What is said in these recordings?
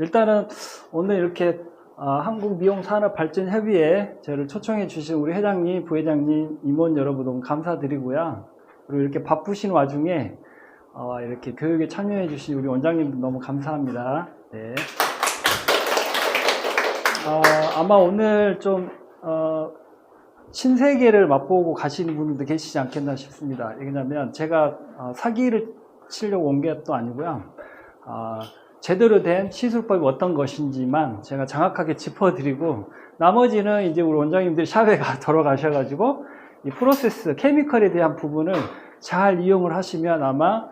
일단은 오늘 이렇게 한국미용산업발전협의회 저를 초청해 주신 우리 회장님, 부회장님, 임원 여러분 너무 감사드리고요. 그리고 이렇게 바쁘신 와중에 이렇게 교육에 참여해 주신 우리 원장님도 너무 감사합니다. 네. 아마 오늘 좀 신세계를 맛보고 가시는 분들도 계시지 않겠나 싶습니다. 왜냐하면 제가 사기를 치려고 온 게 또 아니고요. 제대로 된 시술법이 어떤 것인지만 제가 정확하게 짚어드리고, 나머지는 이제 우리 원장님들이 샵에 들어가셔가지고 이 프로세스, 케미컬에 대한 부분을 잘 이용을 하시면 아마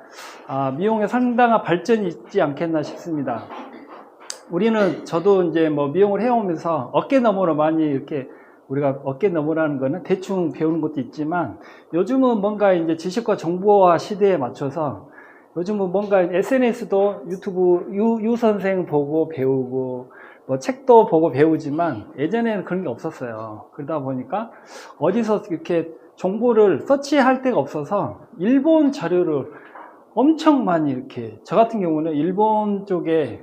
미용에 상당한 발전이 있지 않겠나 싶습니다. 저도 이제 뭐 미용을 해오면서 어깨너머로 많이 이렇게, 우리가 어깨너머라는 거는 대충 배우는 것도 있지만, 요즘은 뭔가 이제 지식과 정보화 시대에 맞춰서 요즘은 뭔가 SNS도 유튜브 유 선생 보고 배우고 뭐 책도 보고 배우지만, 예전에는 그런 게 없었어요. 그러다 보니까 어디서 이렇게 정보를 서치할 데가 없어서 일본 자료를 엄청 많이 이렇게, 저 같은 경우는 일본 쪽에,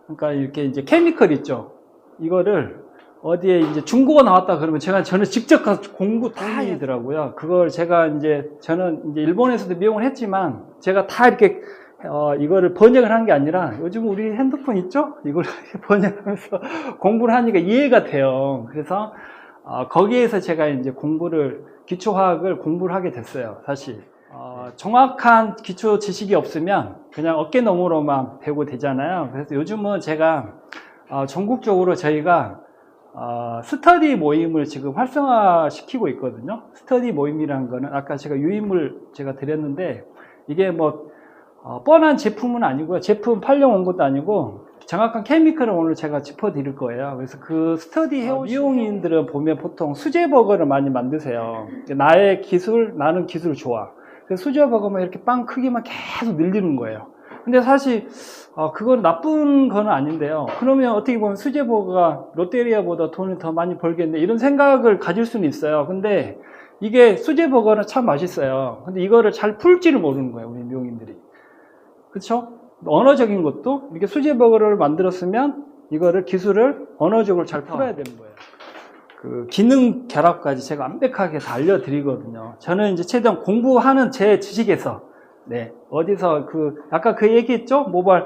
그러니까 이렇게 이제 케미컬 있죠. 이거를 어디에 이제 중고가 나왔다 그러면 저는 직접 가서 공부 다 하더라고요. 그걸 저는 이제 일본에서도 미용을 했지만 제가 다 이렇게 이거를 번역을 한 게 아니라, 요즘 우리 핸드폰 있죠? 이걸 번역하면서 공부를 하니까 이해가 돼요. 그래서 거기에서 제가 이제 기초화학을 공부를 하게 됐어요, 사실. 정확한 기초 지식이 없으면 그냥 어깨너머로만 배우고 되잖아요. 그래서 요즘은 제가 전국적으로 저희가 스터디 모임을 지금 활성화시키고 있거든요. 스터디 모임이라는 거는 아까 제가 유인물 제가 드렸는데, 이게 뭐 뻔한 제품은 아니고요. 제품 팔려고 온 것도 아니고 정확한 케미컬을 오늘 제가 짚어드릴 거예요. 그래서 그 스터디 해오신 미용인들은 보면 보통 수제버거를 많이 만드세요. 나의 기술, 나는 기술 좋아. 그래서 수제버거만 이렇게 빵 크기만 계속 늘리는 거예요. 근데 사실 그건 나쁜 건 아닌데요. 그러면 어떻게 보면 수제버거가 롯데리아보다 돈을 더 많이 벌겠네, 이런 생각을 가질 수는 있어요. 근데 이게 수제버거는 참 맛있어요. 근데 이거를 잘 풀지를 모르는 거예요, 우리 미용인들이. 그렇죠? 언어적인 것도, 이렇게 수제버거를 만들었으면 이거를 기술을 언어적으로 잘 풀어야 되는 거예요. 그 기능 결합까지 제가 완벽하게 다 알려드리거든요. 저는 이제 최대한 공부하는 제 지식에서, 어디서 아까 그 얘기했죠? 모발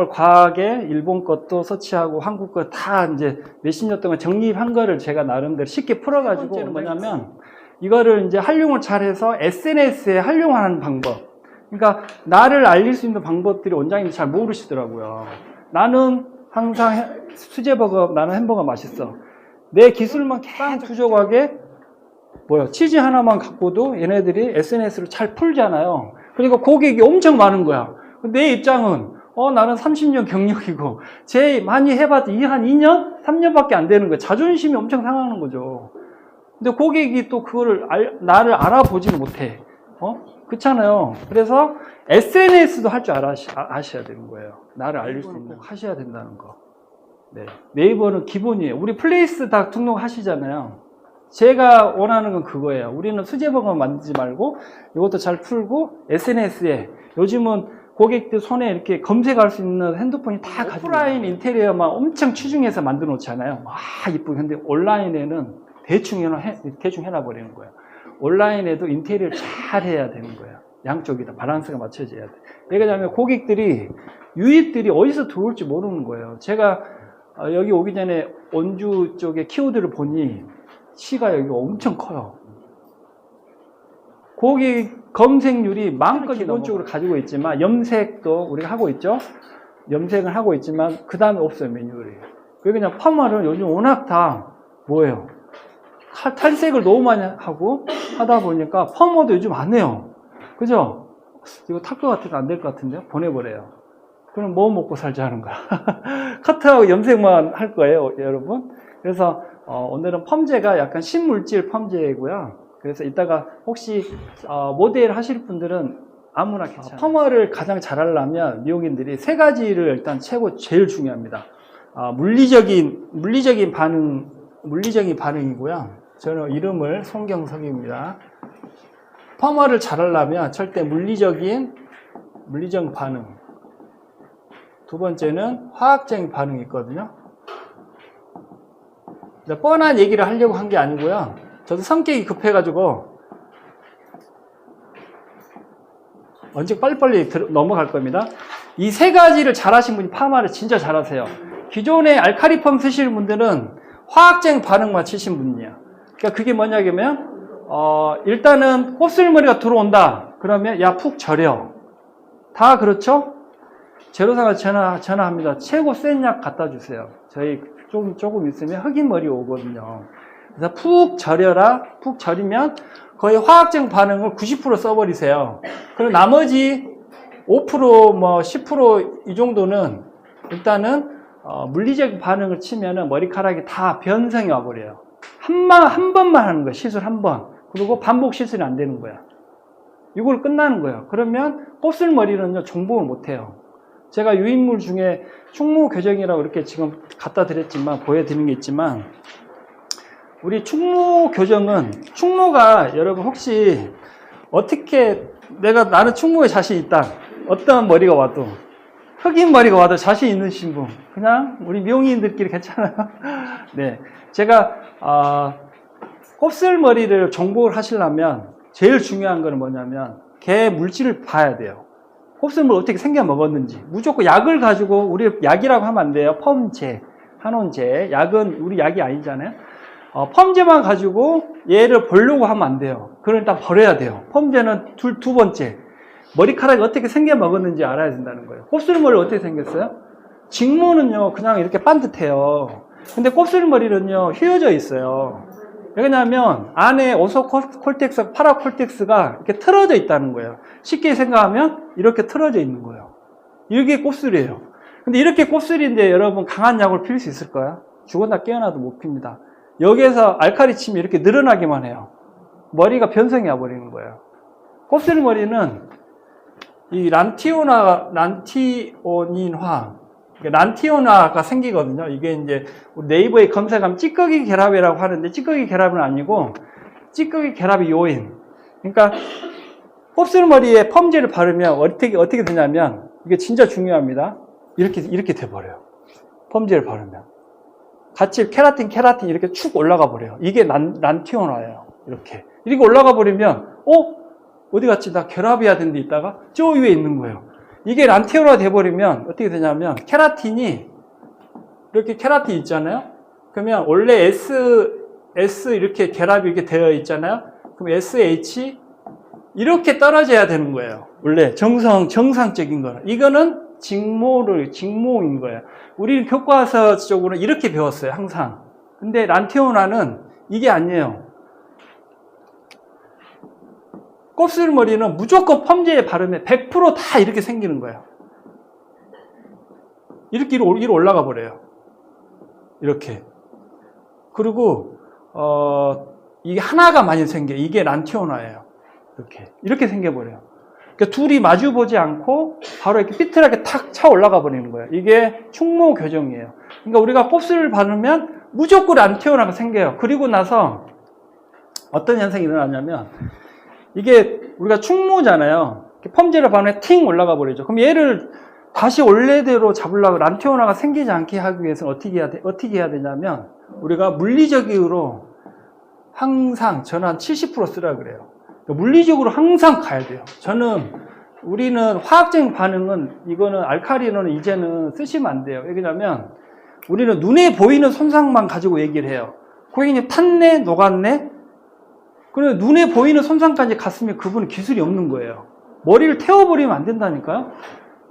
과학에 일본 것도 서치하고 한국 것 다 이제 몇십 년 동안 정립한 거를 제가 나름대로 쉽게 풀어가지고, 첫 번째는 뭐냐면, 이거를 이제 활용을 잘해서 SNS에 활용하는 방법. 그러니까 나를 알릴 수 있는 방법들이 원장님이 잘 모르시더라고요. 나는 항상 나는 햄버거 맛있어. 내 기술만 계속 부족하게, 치즈 하나만 갖고도 얘네들이 SNS를 잘 풀잖아요. 그러니까 고객이 엄청 많은 거야. 내 입장은 나는 30년 경력이고 제일 많이 해봤자 한 2년? 3년밖에 안 되는 거야. 자존심이 엄청 상하는 거죠. 근데 고객이 또 나를 알아보지는 못해. 그렇잖아요. 그래서 SNS도 할 줄 아셔야 되는 거예요. 나를 알릴 수 있는 거 하셔야 된다는 거. 네이버는 기본이에요. 우리 플레이스 다 등록하시잖아요. 제가 원하는 건 그거예요. 우리는 수제버거 만들지 말고 이것도 잘 풀고, SNS에 요즘은 고객들 손에 이렇게 검색할 수 있는 핸드폰이 다 가지고, 오프라인 인테리어만 엄청 치중해서 만들어 놓잖아요. 이쁘게. 근데 온라인에는 대충 해놔버리는 거예요. 온라인에도 인테리어를 잘 해야 되는 거예요. 양쪽이다 밸런스가 맞춰져야 돼. 왜냐하면 고객들이, 유입들이 어디서 들어올지 모르는 거예요. 제가 여기 오기 전에 원주 쪽에 키워드를 보니 시가 여기 엄청 커요. 고객 검색률이 마음껏 기본적으로 가지고 있지만, 염색도 우리가 하고 있죠. 염색을 하고 있지만 그 다음에 없어요, 매뉴얼이. 그냥 파마를 요즘 워낙 다 탈색을 너무 많이 하다 보니까 파마도 요즘 안 해요. 그죠? 이거 탈 것 같아도 안 될 것 같은데요? 보내버려요. 그럼 뭐 먹고 살자 하는 거야. 커트하고 염색만 할 거예요, 여러분. 그래서 오늘은 펌제가 약간 신물질 펌제고요. 그래서 이따가 혹시 모델 하실 분들은 아무나 괜찮아요. 펌을 가장 잘 하려면 미용인들이 세 가지를 일단 제일 중요합니다. 물리적인 반응이고요. 저는 이름을 송경석입니다. 펌을 잘 하려면 절대 물리적인 반응. 두 번째는 화학적인 반응이 있거든요. 뻔한 얘기를 하려고 한 게 아니고요. 저도 성격이 급해가지고 언제 빨리빨리 넘어갈 겁니다. 이 세 가지를 잘하신 분이 파마를 진짜 잘하세요. 기존에 알카리펌 쓰시는 분들은 화학적 반응만 치신 분이에요. 그러니까 그게 뭐냐면 일단은 곱슬머리가 들어온다. 그러면 야 푹 절여. 다 그렇죠? 제로사가 전화합니다. 최고 센 약 갖다 주세요. 저희 조금 있으면 흑인 머리 오거든요. 그래서 푹 절여라. 푹 절이면 거의 화학적 반응을 90% 써버리세요. 그리고 나머지 5% 뭐 10% 이 정도는 일단은 물리적 반응을 치면은 머리카락이 다 변성이 와버려요. 한 번만 하는 거예요. 시술 한 번. 그리고 반복 시술이 안 되는 거야. 이걸 끝나는 거예요. 그러면 곱슬머리는요, 정복을 못 해요. 제가 유인물 중에 충무 교정이라고 이렇게 지금 갖다 드렸지만, 보여드리는 게 있지만, 우리 충무 교정은, 충무가 여러분 혹시 어떻게, 나는 충무에 자신 있다. 어떤 머리가 와도, 흑인 머리가 와도 자신 있으신 분, 그냥 우리 미용인들끼리 괜찮아요. 네. 제가, 곱슬머리를 정복을 하시려면 제일 중요한 거는 뭐냐면, 걔 물질을 봐야 돼요. 곱슬머리 어떻게 생겨 먹었는지. 무조건 약을 가지고, 우리 약이라고 하면 안 돼요. 펌제, 한온제. 약은 우리 약이 아니잖아요. 펌제만 가지고 얘를 보려고 하면 안 돼요. 그걸 일단 버려야 돼요. 펌제는 두 번째. 머리카락이 어떻게 생겨 먹었는지 알아야 된다는 거예요. 곱슬머리 어떻게 생겼어요? 직모는요, 그냥 이렇게 반듯해요. 근데 곱슬머리는요, 휘어져 있어요. 왜냐하면 안에 오소콜텍스, 파라콜텍스가 이렇게 틀어져 있다는 거예요. 쉽게 생각하면 이렇게 틀어져 있는 거예요. 이게 곱슬이에요. 근데 이렇게 곱슬인데 여러분 강한 약을 필 수 있을까요? 죽었다 깨어나도 못 핍니다. 여기에서 알칼리 치면 이렇게 늘어나기만 해요. 머리가 변성이 와버리는 거예요. 곱슬머리는 이 란티오닌화, 란티오나가 생기거든요. 이게 이제 네이버에 검색하면 찌꺼기 결합이라고 하는데 찌꺼기 결합은 아니고 찌꺼기 결합의 요인. 그러니까 곱슬머리에 펌제를 바르면 어떻게 되냐면 이게 진짜 중요합니다. 이렇게 돼버려요. 펌제를 바르면 같이 케라틴 이렇게 축 올라가 버려요. 이게 란티오나예요. 이렇게 올라가 버리면 어디 갔지? 나 결합해야 되는데 있다가 저 위에 있는 거예요. 이게 란티오나 돼버리면 어떻게 되냐면 케라틴이 이렇게 케라틴 있잖아요. 그러면 원래 S 이렇게 결합이 이렇게 되어 있잖아요. 그럼 SH 이렇게 떨어져야 되는 거예요. 원래 정상적인 거는. 이거는 직모인 거예요. 우리는 교과서 쪽으로 이렇게 배웠어요. 항상. 근데 란티오나는 이게 아니에요. 곱슬머리는 무조건 펌제에 바르면 100% 다 이렇게 생기는 거예요. 이렇게 위로 올라가 버려요. 이렇게. 그리고 이게 하나가 많이 생겨. 이게 란티오나예요. 이렇게 생겨버려요. 그러니까 둘이 마주보지 않고 바로 이렇게 삐뚤하게 탁 차 올라가 버리는 거예요. 이게 충무 교정이에요. 그러니까 우리가 곱슬을 바르면 무조건 란티오나가 생겨요. 그리고 나서 어떤 현상이 일어나냐면 이게 우리가 충무잖아요. 펌제를 바르면 팅 올라가 버리죠. 그럼 얘를 다시 원래대로 잡으려고 란티오나가 생기지 않게 하기 위해서는 어떻게 해야 되냐면 우리가 물리적으로 항상 저는 한 70% 쓰라 그래요. 그러니까 물리적으로 항상 가야 돼요. 우리는 화학적 반응은 이거는 알칼리는 이제는 쓰시면 안 돼요. 왜냐면 우리는 눈에 보이는 손상만 가지고 얘기를 해요. 고객님 탔네, 녹았네. 그리고 눈에 보이는 손상까지 갔으면 그분은 기술이 없는 거예요. 머리를 태워버리면 안 된다니까요.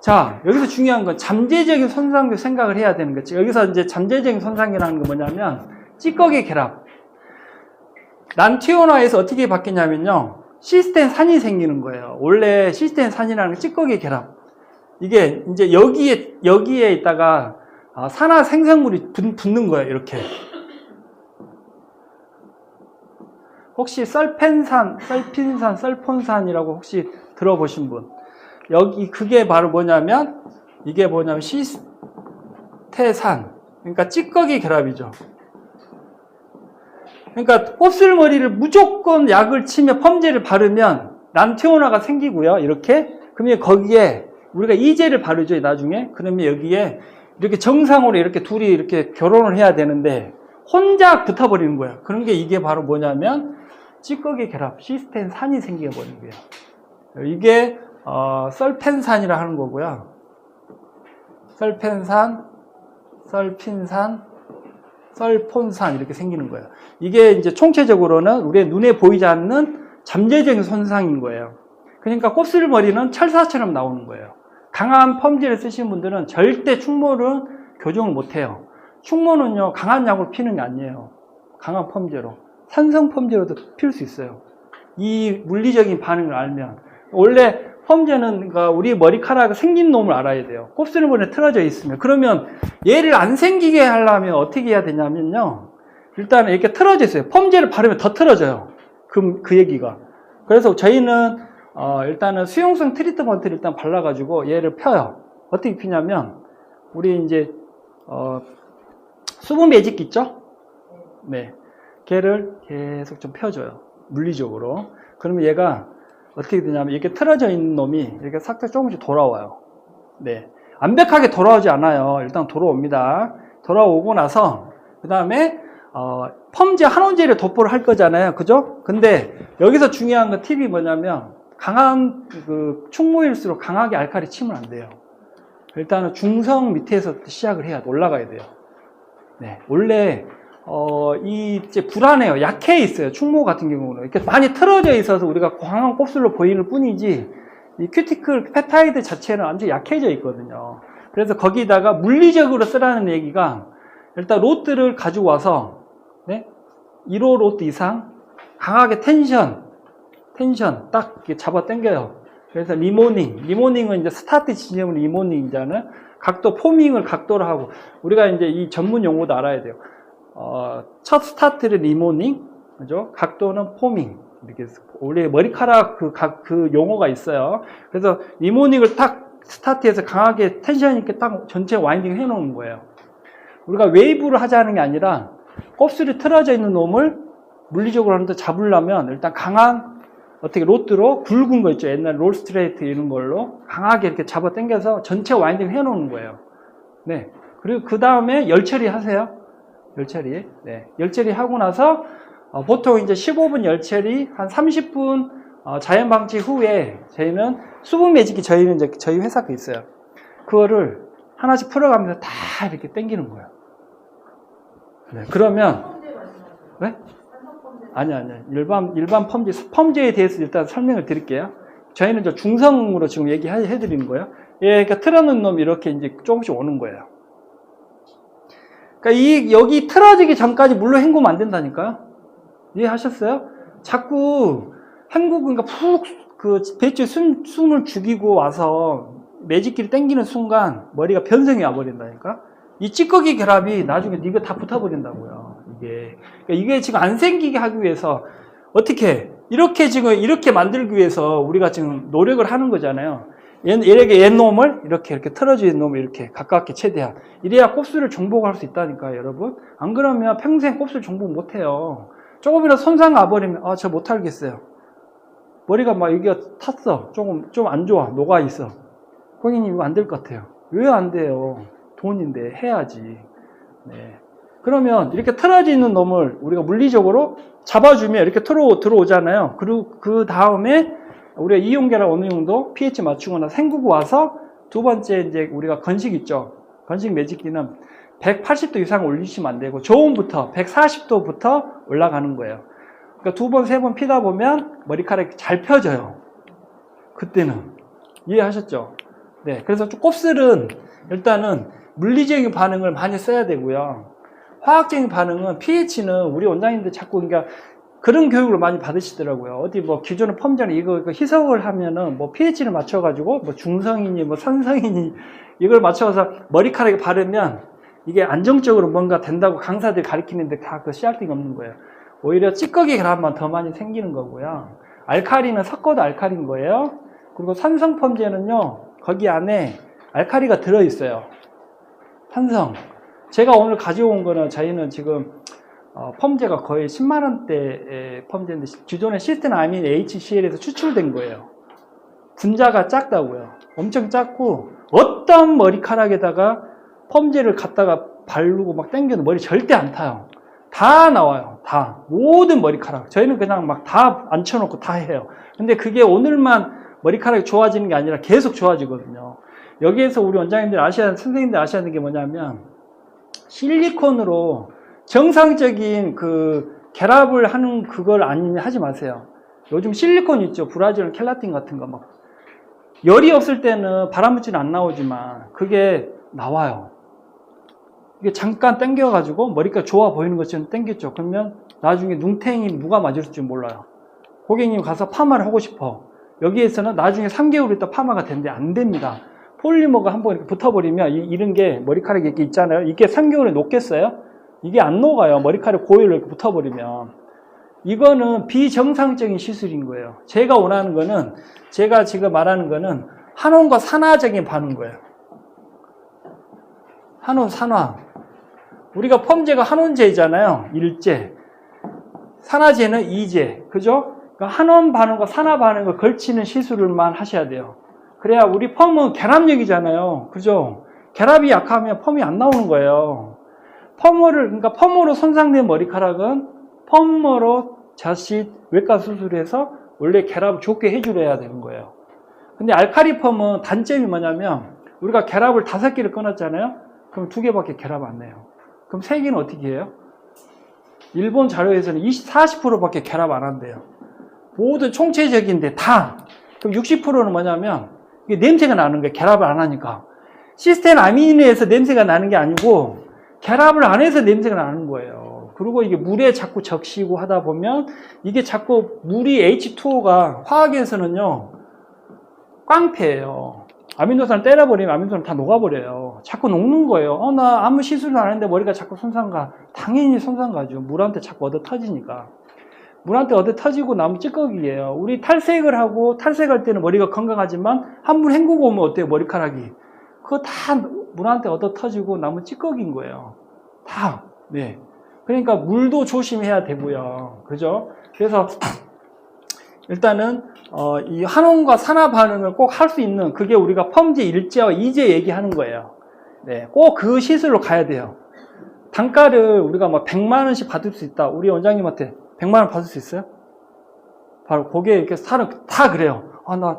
자, 여기서 중요한 건 잠재적인 손상도 생각을 해야 되는 거지. 여기서 이제 잠재적인 손상이라는 건 뭐냐면 찌꺼기 결합. 란티오나에서 어떻게 바뀌냐면요. 시스텐산이 생기는 거예요. 원래 시스텐산이라는 게 찌꺼기 결합. 이게 이제 여기에 있다가 산화 생성물이 붙는 거예요. 이렇게. 혹시 썰폰산이라고 혹시 들어보신 분? 그게 바로 뭐냐면, 시스테산. 그러니까 찌꺼기 결합이죠. 그러니까 곱슬머리를 무조건 약을 치며 펌제를 바르면 란티오나가 생기고요. 이렇게. 그러면 거기에 우리가 이제를 바르죠, 나중에. 그러면 여기에 이렇게 정상으로 이렇게 둘이 이렇게 결혼을 해야 되는데 혼자 붙어버리는 거예요. 그런 게 이게 바로 뭐냐면 찌꺼기 결합, 시스텐산이 생겨버리는 거예요. 이게 설펜산이라 하는 거고요. 설펜산, 설핀산, 설폰산 이렇게 생기는 거예요. 이게 이제 총체적으로는 우리의 눈에 보이지 않는 잠재적인 손상인 거예요. 그러니까 곱슬머리는 철사처럼 나오는 거예요. 강한 펌제를 쓰시는 분들은 절대 충모는 교정을 못해요. 충모는요, 강한 약으로 피는 게 아니에요. 강한 펌제로. 산성 펌제로도 필 수 있어요. 이 물리적인 반응을 알면. 원래 펌제는 그러니까 우리 머리카락 생긴 놈을 알아야 돼요. 곱슬머리에 틀어져 있으면. 그러면 얘를 안 생기게 하려면 어떻게 해야 되냐면요. 일단 이렇게 틀어져 있어요. 펌제를 바르면 더 틀어져요. 그 얘기가. 그래서 저희는 일단은 수용성 트리트먼트를 일단 발라가지고 얘를 펴요. 어떻게 피냐면 우리 이제 수분 매직기 있죠? 네, 걔를 계속 좀 펴줘요. 물리적으로. 그러면 얘가 어떻게 되냐면 이렇게 틀어져 있는 놈이 이렇게 싹싹 조금씩 돌아와요. 네, 완벽하게 돌아오지 않아요. 일단 돌아옵니다. 돌아오고 나서 그 다음에 펌제 한 원제를 도포를 할 거잖아요. 그죠? 근데 여기서 중요한 건 팁이 뭐냐면 강한 충모일수록 강하게 알칼리 치면 안 돼요. 일단은 중성 밑에서 시작을 해야 올라가야 돼요. 네, 원래 이제 불안해요. 약해 있어요. 충모 같은 경우는 이렇게 많이 틀어져 있어서 우리가 강한 곱슬로 보이는 뿐이지 이 큐티클 펩타이드 자체는 완전 약해져 있거든요. 그래서 거기다가 물리적으로 쓰라는 얘기가 일단 로트를 가지고 와서 네? 1호 로트 이상 강하게 텐션 딱 이렇게 잡아 당겨요. 그래서 리모닝은 이제 스타트 지점을 리모닝이잖아요. 각도 포밍을 각도로 하고 우리가 이제 이 전문 용어도 알아야 돼요. 첫 스타트를 리모닝, 그죠? 각도는 포밍. 이렇게 원래 머리카락 그 용어가 있어요. 그래서 리모닝을 딱 스타트해서 강하게 텐션 있게 딱 전체 와인딩 해놓은 거예요. 우리가 웨이브를 하자는 게 아니라 곱슬이 틀어져 있는 놈을 물리적으로 하는데 잡으려면 일단 강한 어떻게 로트로 굵은 거 있죠. 옛날 롤 스트레이트 이런 걸로 강하게 이렇게 잡아 당겨서 전체 와인딩 해놓는 거예요. 네. 그리고 그 다음에 열 처리 하세요. 열 처리. 네. 열 처리 하고 나서 보통 이제 15분 열 처리, 한 30분 자연 방치 후에 저희는 수분 매직기 저희는 이제 저희 회사가 있어요. 그거를 하나씩 풀어가면서 다 이렇게 당기는 거예요. 네. 그러면 네? 아니요. 일반 펌제에 대해서 일단 설명을 드릴게요. 저희는 저 중성으로 지금 얘기해 드리는 거예요. 예, 그러니까 틀어놓은 놈이 이렇게 이제 조금씩 오는 거예요. 그러니까 여기 틀어지기 전까지 물로 헹구면 안 된다니까요. 이해하셨어요? 자꾸 헹구고, 그러니까 푹 배추에 숨을 죽이고 와서 매직기를 당기는 순간 머리가 변성이 와버린다니까. 이 찌꺼기 결합이 나중에 이거 다 붙어버린다고요. 이게 지금 안 생기게 하기 위해서 어떻게 이렇게 만들기 위해서 우리가 지금 노력을 하는 거잖아요. 옛 놈을 이렇게 틀어져 있는 놈을 이렇게 가깝게 최대한 이래야 곱슬을 정복할 수 있다니까요, 여러분. 안 그러면 평생 곱슬 정복 못해요. 조금이라도 손상 가버리면 저 못하겠어요. 머리가 막 여기가 탔어. 좀 안 좋아. 녹아 있어. 고객님 이거 안 될 것 같아요. 왜 안 돼요? 돈인데 해야지. 네. 그러면 이렇게 틀어져 있는 놈을 우리가 물리적으로 잡아주면 이렇게 들어오잖아요. 그리고 그 다음에 우리가 이온계랑 어느 정도 pH 맞추거나 헹구고 와서 두 번째 이제 우리가 건식 있죠. 건식 매직기는 180도 이상 올리시면 안 되고 저온부터 140도부터 올라가는 거예요. 그러니까 두 번, 세 번 피다 보면 머리카락이 잘 펴져요. 그때는. 이해하셨죠? 네. 그래서 곱슬은 일단은 물리적인 반응을 많이 써야 되고요. 화학적인 반응은 pH는 우리 원장님들 자꾸 그러니까 그런 교육을 많이 받으시더라고요. 어디 뭐 기존의 펌제는 이거 희석을 하면은 뭐 pH를 맞춰가지고 뭐 중성이니 뭐 산성이니 이걸 맞춰서 머리카락에 바르면 이게 안정적으로 뭔가 된다고 강사들이 가르치는데 다 그 씨알등이 없는 거예요. 오히려 찌꺼기 결합만 더 많이 생기는 거고요. 알칼리는 섞어도 알칼리인 거예요. 그리고 산성 펌제는요, 거기 안에 알칼리가 들어있어요. 산성. 제가 오늘 가져온 거는 저희는 지금 펌제가 거의 10만원대 펌제인데 기존의 시스템 아민 HCl에서 추출된 거예요. 분자가 작다고요. 엄청 작고 어떤 머리카락에다가 펌제를 갖다가 바르고 막 당겨도 머리 절대 안 타요. 다 나와요. 다. 모든 머리카락. 저희는 그냥 막 다 앉혀놓고 다 해요. 근데 그게 오늘만 머리카락이 좋아지는 게 아니라 계속 좋아지거든요. 여기에서 우리 원장님들 선생님들 아셔야 하는 게 뭐냐면, 실리콘으로 정상적인 그 결합을 하는 그걸 하지 마세요. 요즘 실리콘 있죠. 브라질 켈라틴 같은 거 막. 열이 없을 때는 발암물질은 안 나오지만 그게 나와요. 이게 잠깐 당겨가지고 머리가 좋아 보이는 것처럼 당겼죠. 그러면 나중에 눈탱이 누가 맞을지 몰라요. 고객님 가서 파마를 하고 싶어. 여기에서는 나중에 3개월 있다 파마가 되는데 안 됩니다. 폴리머가 한번 이렇게 붙어버리면 이런 게 머리카락이 이렇게 있잖아요. 이게 3개월에 녹겠어요? 이게 안 녹아요. 머리카락 고일로 이렇게 붙어버리면. 이거는 비정상적인 시술인 거예요. 제가 원하는 거는, 제가 지금 말하는 거는 한온과 산화적인 반응 거예요. 한온, 산화. 우리가 펌제가 한온제잖아요. 일제. 산화제는 이제. 그죠? 그러니까 한온 반응과 산화 반응을 걸치는 시술을만 하셔야 돼요. 그래야 우리 펌은 결합력이잖아요. 그죠? 결합이 약하면 펌이 안 나오는 거예요. 그러니까 펌으로 손상된 머리카락은 펌으로 자칫 외과 수술해서 원래 결합을 좋게 해주려야 되는 거예요. 근데 알카리 펌은 단점이 뭐냐면, 우리가 결합을 5개를 끊었잖아요. 그럼 2개밖에 결합 안 내요. 그럼 3개는 어떻게 해요? 일본 자료에서는 40%밖에 결합 안 한대요. 모든 총체적인데 다. 그럼 60%는 뭐냐면, 이게 냄새가 나는 거예요. 결합을 안 하니까. 시스테인 아미노에서 냄새가 나는 게 아니고 결합을 안 해서 냄새가 나는 거예요. 그리고 이게 물에 자꾸 적시고 하다 보면 이게 자꾸 물이 H2O가 화학에서는요 깡패예요. 아미노산을 때려버리면 아미노산을 다 녹아버려요. 자꾸 녹는 거예요. 나 아무 시술도 안 했는데 머리가 자꾸 손상가. 당연히 손상가죠. 물한테 자꾸 얻어 터지니까. 물한테 얻어 터지고 나면 찌꺼기예요. 우리 탈색을 하고, 탈색할 때는 머리가 건강하지만 한 번 헹구고 오면 어때요? 머리카락이. 그거 다 물한테 얻어 터지고 나면 찌꺼기인 거예요. 다. 네. 그러니까 물도 조심해야 되고요. 그죠? 그래서 일단은 이 한온과 산화 반응을 꼭 할 수 있는, 그게 우리가 펌제, 일제와 이제 얘기하는 거예요. 네. 꼭 그 시술로 가야 돼요. 단가를 우리가 뭐 100만 원씩 받을 수 있다. 우리 원장님한테 100만 원 받을 수 있어요? 바로 거기에 이렇게 사는 다 그래요. 나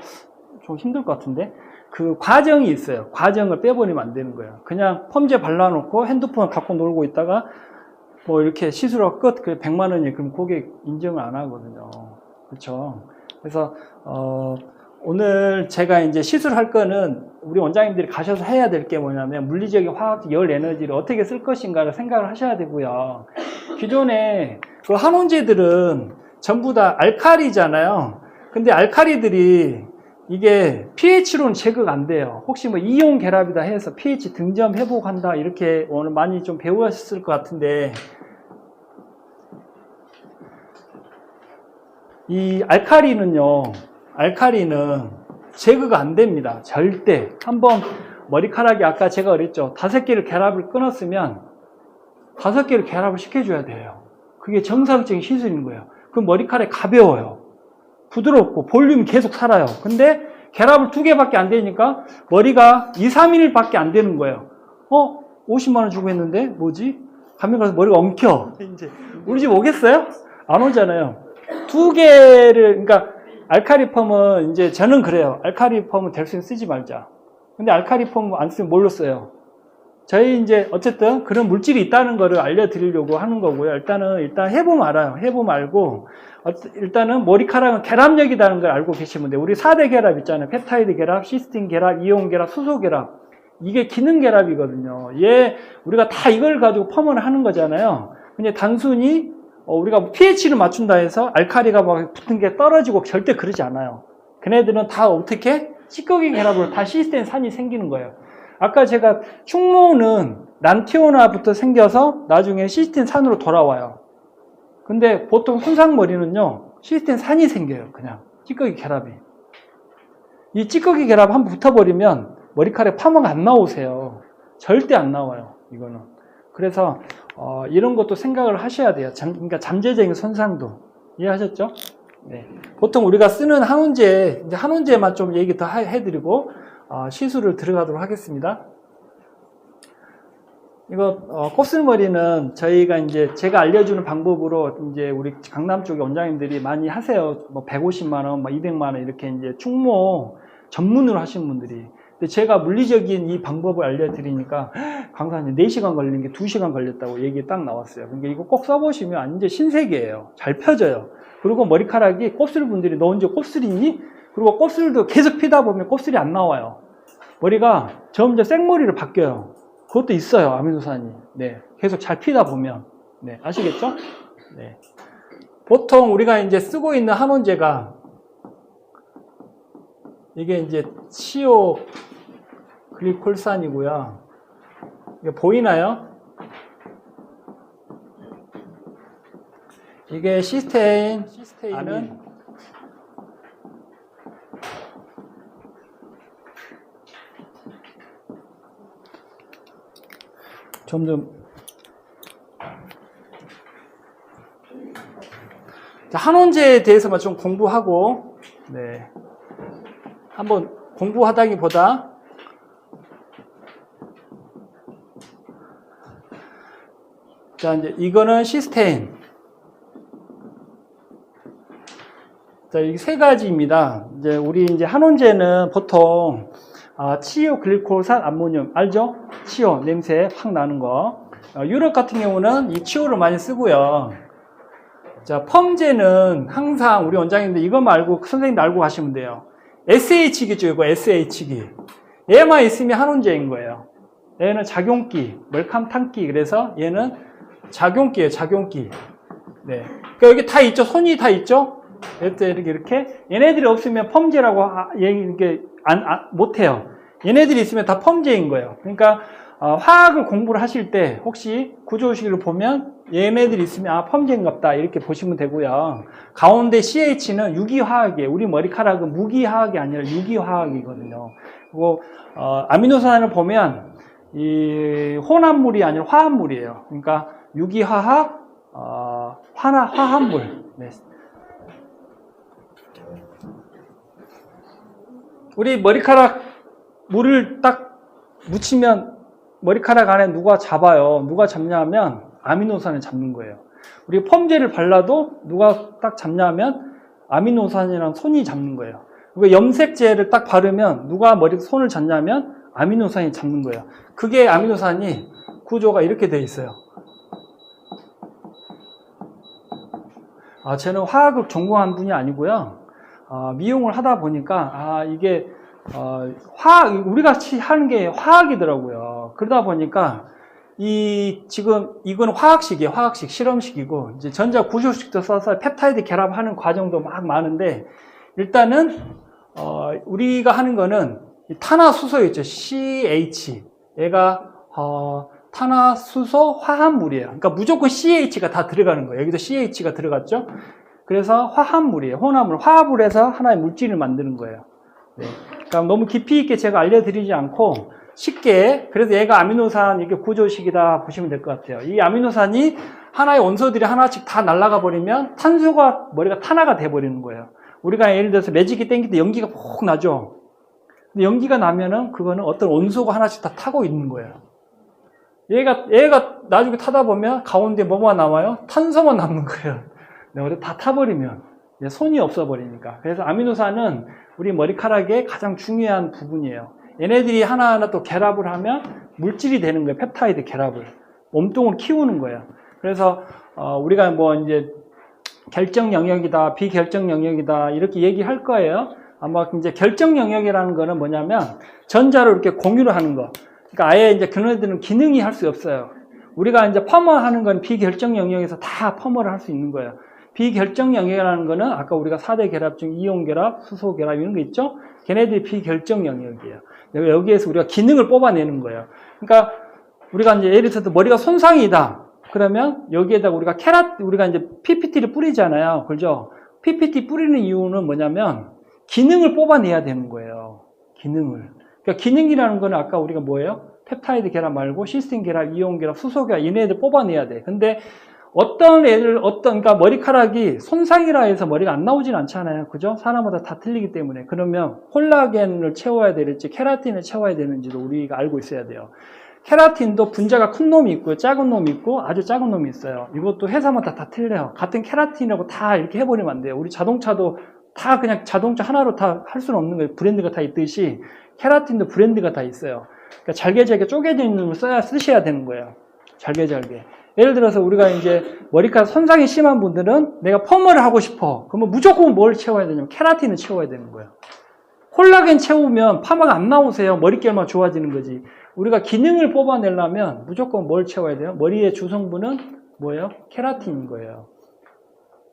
좀 힘들 것 같은데. 그 과정이 있어요. 과정을 빼버리면 안 되는 거예요. 그냥 펌제 발라놓고 핸드폰을 갖고 놀고 있다가 뭐 이렇게 시술하고 끝. 그게 100만 원이, 그럼 고객 인정을 안 하거든요. 그렇죠? 그래서 오늘 제가 이제 시술할 거는 우리 원장님들이 가셔서 해야 될 게 뭐냐면, 물리적인 화학적 열 에너지를 어떻게 쓸 것인가를 생각을 하셔야 되고요. 기존에 그 한온제들은 전부 다 알칼리잖아요. 근데 알칼리들이 이게 pH로는 제거가 안 돼요. 혹시 뭐 이온 결합이다 해서 pH 등점 회복한다 이렇게 오늘 많이 좀 배우셨을 것 같은데, 이 알칼리는 제거가 안 됩니다. 절대. 한번 머리카락이 아까 제가 그랬죠. 5개를 결합을 끊었으면 5개를 결합을 시켜줘야 돼요. 그게 정상적인 시술인 거예요. 그럼 머리카락이 가벼워요. 부드럽고 볼륨이 계속 살아요. 근데 결합을 2개밖에 안 되니까 머리가 2, 3일밖에 안 되는 거예요. 50만 원 주고 했는데 뭐지? 가면 가서 머리가 엉켜. 이제 우리 집 오겠어요? 안 오잖아요. 2개를, 그러니까 알칼리 펌은 이제 저는 그래요. 알칼리 펌은 될 수 있으면 쓰지 말자. 근데 알칼리 펌 안 쓰면 뭘로 써요? 저희 이제 어쨌든 그런 물질이 있다는 거를 알려드리려고 하는 거고요. 일단 해보면 알아요. 해보면 알고, 일단은 머리카락은 결합력이라는 걸 알고 계시면 돼요. 우리 4대 결합 있잖아요. 펩타이드 결합, 시스틴 결합, 이온 결합, 수소 결합. 이게 기능 결합이거든요. 우리가 다 이걸 가지고 펌을 하는 거잖아요. 근데 단순히 우리가 pH를 맞춘다 해서 알칼리가 막 붙은 게 떨어지고 절대 그러지 않아요. 걔네들은 다 어떻게? 찌꺼기 결합으로 다 시스템 산이 생기는 거예요. 아까 제가 충모는 란티오나부터 생겨서 나중에 시스템 산으로 돌아와요. 근데 보통 손상머리는요, 시스템 산이 생겨요. 그냥 찌꺼기 결합이. 이 찌꺼기 결합 한번 붙어버리면 머리카락에 파마가 안 나오세요. 절대 안 나와요. 이거는. 그래서 이런 것도 생각을 하셔야 돼요. 그러니까 잠재적인 손상도. 이해하셨죠? 네. 보통 우리가 쓰는 한원제, 이제 한원제만 좀 얘기 더 해드리고 시술을 들어가도록 하겠습니다. 이거 곱슬머리는 저희가 이제 제가 알려주는 방법으로 이제 우리 강남 쪽에 원장님들이 많이 하세요. 뭐 150만 원, 뭐 200만 원 이렇게 이제 충모 전문으로 하시는 분들이. 근데 제가 물리적인 이 방법을 알려드리니까 강사님 4시간 걸린 게 2시간 걸렸다고 얘기 딱 나왔어요. 그러니까 이거 꼭 써보시면 완전 신세계예요. 잘 펴져요. 그리고 머리카락이 곱슬 분들이 너 언제 곱슬이 있니? 그리고 곱슬도 계속 피다 보면 곱슬이 안 나와요. 머리가 점점 생머리로 바뀌어요. 그것도 있어요, 아미노산이. 네. 계속 잘 피다 보면. 네. 아시겠죠? 네. 보통 우리가 이제 쓰고 있는 한원제가 이게 이제 치오 글리콜산이고요. 이게 보이나요? 이게 시스테인은 점점 한원제에 대해서만 좀 공부하고 네. 한번 공부하다기보다 자 이제 이거는 시스테인 자 이게 세 가지입니다. 이제 우리 이제 한원제는 보통 치오 글리콜산 암모늄 알죠? 치오 냄새 확 나는 거. 유럽 같은 경우는 이 치오를 많이 쓰고요. 자 펌제는 항상 우리 원장님들 이거 말고 선생님도 알고 가시면 돼요. SH기죠, 이거 SH기. 얘만 있으면 한원제인 거예요. 얘는 작용기, 멀캄탄기. 그래서 얘는 작용기예요, 작용기. 네. 그러니까 여기 다 있죠, 손이 다 있죠. 이렇게 얘네들이 없으면 펌제라고 이게 못해요. 얘네들이 있으면 다 펌제인 거예요. 그러니까 화학을 공부를 하실 때 혹시 구조식을 보면 얘네들이 있으면 펌제인갑다 이렇게 보시면 되고요. 가운데 CH는 유기화학이에요. 우리 머리카락은 무기화학이 아니라 유기화학이거든요. 그리고 아미노산을 보면 이 혼합물이 아니라 화합물이에요. 그러니까 유기화학, 화합물. 네. 우리 머리카락 물을 딱 묻히면 머리카락 안에 누가 잡아요. 누가 잡냐면 아미노산을 잡는 거예요. 우리 펌제를 발라도 누가 딱 잡냐면 아미노산이랑 손이 잡는 거예요. 그리고 염색제를 딱 바르면 누가 손을 잡냐면 아미노산이 잡는 거예요. 그게 아미노산이 구조가 이렇게 돼 있어요. 저는 화학을 전공한 분이 아니고요. 미용을 하다 보니까 이게 우리가 하는 게 화학이더라고요. 그러다 보니까 지금 이건 화학식이에요. 화학식 실험식이고 이제 전자 구조식도 써서 펩타이드 결합하는 과정도 막 많은데 일단은 우리가 하는 거는 탄화수소 있죠. CH 얘가 탄화수소 화합물이에요. 그러니까 무조건 CH가 다 들어가는 거예요. 여기도 CH가 들어갔죠. 그래서 화합물이에요. 혼합물, 화합을 해서 하나의 물질을 만드는 거예요. 네. 그러니까 너무 깊이 있게 제가 알려드리지 않고 쉽게, 그래서 얘가 아미노산 이게 구조식이다 보시면 될 것 같아요. 이 아미노산이 하나의 원소들이 하나씩 다 날아가 버리면 탄소가 머리가 탄화가 돼 버리는 거예요. 우리가 예를 들어서 매직기 땡길 때 연기가 푹 나죠. 근데 연기가 나면은 그거는 어떤 원소가 하나씩 다 타고 있는 거예요. 얘가 나중에 타다 보면 가운데 뭐가 남아요? 탄소만 남는 거예요. 네, 다 타버리면 손이 없어 버리니까. 그래서 아미노산은 우리 머리카락의 가장 중요한 부분이에요. 얘네들이 하나하나 또 결합을 하면 물질이 되는 거예요. 펩타이드 결합을. 몸통을 키우는 거예요. 그래서 우리가 뭐 이제 결정 영역이다, 비결정 영역이다 이렇게 얘기할 거예요. 아마 이제 결정 영역이라는 거는 뭐냐면 전자로 이렇게 공유를 하는 거. 그러니까 아예 이제 그네들은 기능이 할 수 없어요. 우리가 이제 펌어 하는 건 비결정 영역에서 다 펌어를 할 수 있는 거예요. 비결정 영역이라는 거는 아까 우리가 4대 결합 중 이온 결합, 수소 결합 이런 거 있죠? 걔네들이 비결정 영역이에요. 여기에서 우리가 기능을 뽑아내는 거예요. 그러니까 우리가 이제 예를 들어서 머리가 손상이다. 그러면 여기에다가 우리가 이제 PPT를 뿌리잖아요. 그죠? PPT 뿌리는 이유는 뭐냐면 기능을 뽑아내야 되는 거예요. 기능을. 그러니까 기능이라는 거는 아까 우리가 뭐예요? 펩타이드 결합 말고 시스틴 결합, 이온 결합, 수소 결합 얘네들 뽑아내야 돼. 근데 그러니까 머리카락이 손상이라 해서 머리가 안 나오진 않잖아요. 그죠? 사람마다 다 틀리기 때문에. 그러면 콜라겐을 채워야 될지 케라틴을 채워야 되는지도 우리가 알고 있어야 돼요. 케라틴도 분자가 큰 놈이 있고요. 작은 놈이 있고 아주 작은 놈이 있어요. 이것도 회사마다 다 틀려요. 같은 케라틴이라고 다 이렇게 해버리면 안 돼요. 우리 자동차도 다 그냥 자동차 하나로 다 할 수는 없는 거예요. 브랜드가 다 있듯이 케라틴도 브랜드가 다 있어요. 그러니까 잘게 쪼개져 있는 걸 쓰셔야 되는 거예요. 잘게. 예를 들어서 우리가 이제 머리카락 손상이 심한 분들은 내가 펌을 하고 싶어. 그러면 무조건 뭘 채워야 되냐면 케라틴을 채워야 되는 거예요. 콜라겐 채우면 파마가 안 나오세요. 머릿결만 좋아지는 거지. 우리가 기능을 뽑아내려면 무조건 뭘 채워야 돼요? 머리의 주성분은 뭐예요? 케라틴인 거예요.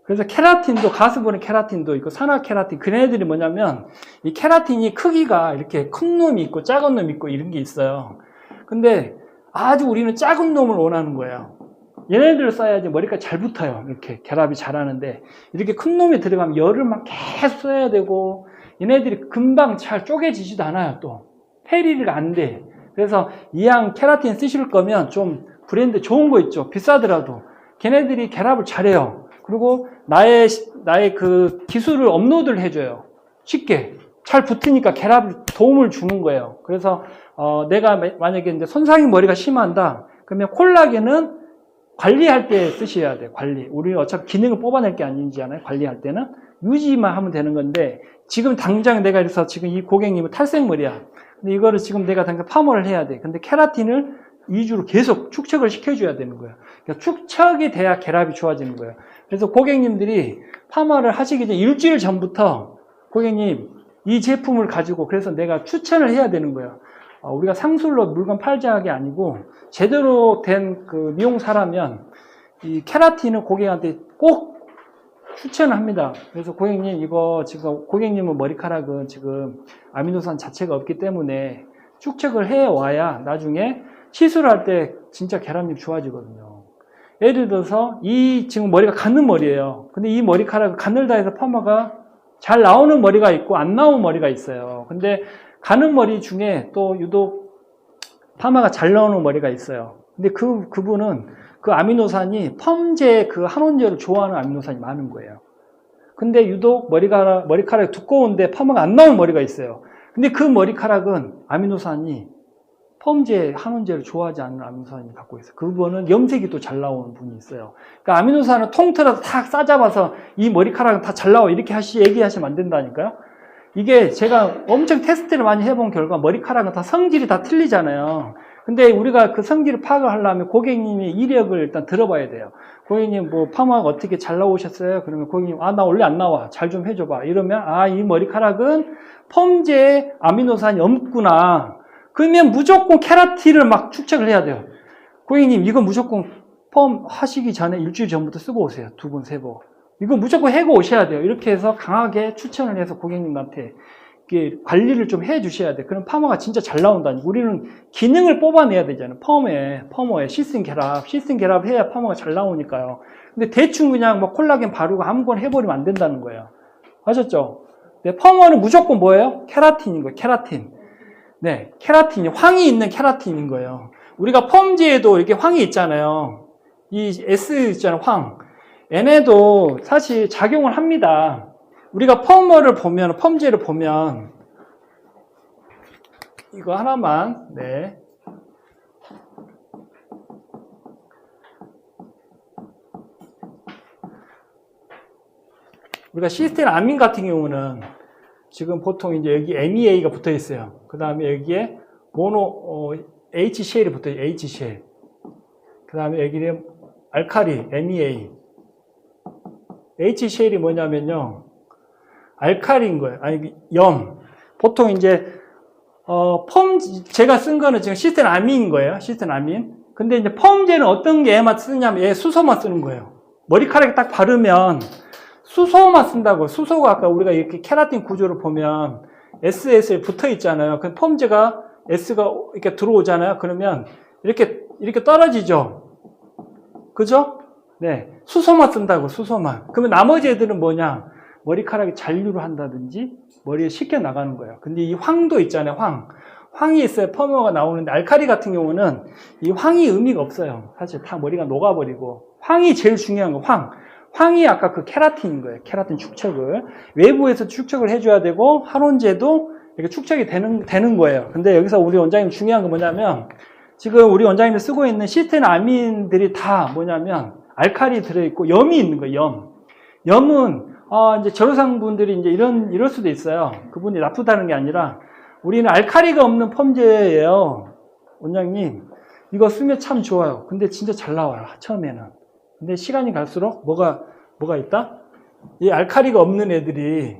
그래서 케라틴도, 가수분의 케라틴도 있고 산화 케라틴, 그런 애들이 뭐냐면 이 케라틴이 크기가 이렇게 큰 놈이 있고 작은 놈이 있고 이런 게 있어요. 근데 아주 우리는 작은 놈을 원하는 거예요. 얘네들을 써야지 머리가 잘 붙어요. 이렇게 결합이 잘하는데 이렇게 큰 놈이 들어가면 열을 막 계속 써야 되고 얘네들이 금방 잘 쪼개지지도 않아요. 또 페리리가 안 돼. 그래서 이왕 케라틴 쓰실 거면 좀 브랜드 좋은 거 있죠. 비싸더라도 걔네들이 결합을 잘해요. 그리고 나의 그 기술을 업로드를 해줘요. 쉽게 잘 붙으니까 결합 도움을 주는 거예요. 그래서 내가 만약에 이제 손상이 머리가 심한다 그러면 콜라겐은 관리할 때 쓰셔야 돼요. 관리. 우리는 어차피 기능을 뽑아낼 게 아니잖아요. 관리할 때는 유지만 하면 되는 건데 지금 당장 내가 이래서 지금 이 고객님은 탈색머리야. 근데 이거를 지금 내가 당장 파머를 해야 돼. 근데 케라틴을 위주로 계속 축적을 시켜줘야 되는 거예요. 그러니까 축적이 돼야 결합이 좋아지는 거예요. 그래서 고객님들이 파마를 하시기 전 일주일 전부터 고객님 이 제품을 가지고 그래서 내가 추천을 해야 되는 거예요. 우리가 상술로 물건 팔자가 아니고 제대로 된 그 미용사라면 이 케라틴을 고객한테 꼭 추천을 합니다. 그래서 고객님 이거 지금 고객님은 머리카락은 지금 아미노산 자체가 없기 때문에 축적을 해 와야 나중에 시술할 때 진짜 결합력이 좋아지거든요. 예를 들어서 이 지금 머리가 가는 머리예요. 근데 이 머리카락을 가늘다 해서 파마가 잘 나오는 머리가 있고 안 나오는 머리가 있어요. 근데 가는 머리 중에 또 유독 파마가 잘 나오는 머리가 있어요. 근데 그분은 그 아미노산이 펌제 그 항원제를 좋아하는 아미노산이 많은 거예요. 근데 유독 머리카락이 두꺼운데 파마가 안 나오는 머리가 있어요. 근데 그 머리카락은 아미노산이 펌제 항원제를 좋아하지 않는 아미노산이 갖고 있어요. 그분은 염색이 또 잘 나오는 분이 있어요. 그러니까 아미노산을 통틀어서 다 싸잡아서 이 머리카락은 다 잘 나와 이렇게 얘기하시면 안 된다니까요. 이게 제가 엄청 테스트를 많이 해본 결과 머리카락은 다 성질이 다 틀리잖아요. 근데 우리가 그 성질을 파악을 하려면 고객님의 이력을 일단 들어봐야 돼요. 고객님 뭐 파마가 어떻게 잘 나오셨어요? 그러면 고객님 나 원래 안 나와. 잘 좀 해줘봐. 이러면 이 머리카락은 펌제에 아미노산이 없구나. 그러면 무조건 케라틴을 막 축적을 해야 돼요. 고객님 이거 무조건 펌 하시기 전에 일주일 전부터 쓰고 오세요. 2번, 3번. 이거 무조건 해고 오셔야 돼요. 이렇게 해서 강하게 추천을 해서 고객님한테 이렇게 관리를 좀 해 주셔야 돼요. 그럼 파마가 진짜 잘 나온다니. 우리는 기능을 뽑아내야 되잖아요. 퍼머에 시스템 결합 해야 파마가 잘 나오니까요. 근데 대충 그냥 뭐 콜라겐 바르고 아무거나 해버리면 안 된다는 거예요. 아셨죠? 네, 퍼머는 무조건 뭐예요? 케라틴인 거예요. 케라틴. 네, 케라틴이 황이 있는 케라틴인 거예요. 우리가 펌지에도 이렇게 황이 있잖아요. 이 S 있잖아요, 황. 얘네도 사실 작용을 합니다. 우리가 펌제를 보면 이거 하나만, 네. 우리가 시스템 아민 같은 경우는 지금 보통 이제 여기 MEA가 붙어 있어요. 그 다음에 여기에 HCl이 붙어 있어요. HCl. 그 다음에 여기에 알칼리, MEA. HCl이 뭐냐면요. 알칼리인 거예요. 아니, 염. 보통 이제, 제가 쓴 거는 지금 시스템 아민인 거예요. 시스템 아민. 근데 이제 펌제는 어떤 게 얘만 쓰냐면 얘 수소만 쓰는 거예요. 머리카락에 딱 바르면 수소만 쓴다고. 수소가 아까 우리가 이렇게 케라틴 구조를 보면 SS에 붙어 있잖아요. 그 펌제가 S가 이렇게 들어오잖아요. 그러면 이렇게 떨어지죠. 그죠? 네. 수소만 쓴다고, 수소만. 그러면 나머지 애들은 뭐냐? 머리카락이 잔류를 한다든지 머리에 씻겨 나가는 거예요. 근데 이 황도 있잖아요, 황. 황이 있어야 펌어가 나오는데 알칼리 같은 경우는 이 황이 의미가 없어요. 사실 다 머리가 녹아버리고. 황이 제일 중요한 거, 황이 아까 그 케라틴인 거예요. 케라틴 축적을. 외부에서 축적을 해줘야 되고, 한원제도 이렇게 축적이 되는 거예요. 근데 여기서 우리 원장님 중요한 건 뭐냐면, 지금 우리 원장님이 쓰고 있는 시스테인 아민들이 다 뭐냐면, 알칼리 들어있고, 염이 있는 거예요, 염은, 이제 저로상분들이 이제 이럴 수도 있어요. 그분이 나쁘다는 게 아니라, 우리는 알칼리가 없는 펌제예요. 원장님, 이거 쓰면 참 좋아요. 근데 진짜 잘 나와요, 처음에는. 근데 시간이 갈수록 뭐가 있다? 이 알칼리가 없는 애들이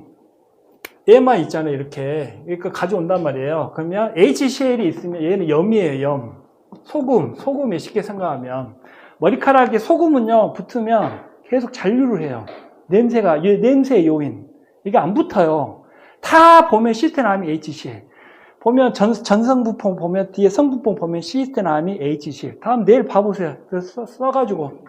얘만 있잖아요, 이렇게. 그러니까 가져온단 말이에요. 그러면 HCl이 있으면 얘는 염이에요, 염. 소금에 쉽게 생각하면. 머리카락에 소금은요, 붙으면 계속 잔류를 해요. 냄새의 요인. 이게 안 붙어요. 다 보면 시스테나민 HCl. 보면 전성분포 보면 뒤에 성분포 보면 시스테나민 HCl. 다음 내일 봐보세요. 그래서 써가지고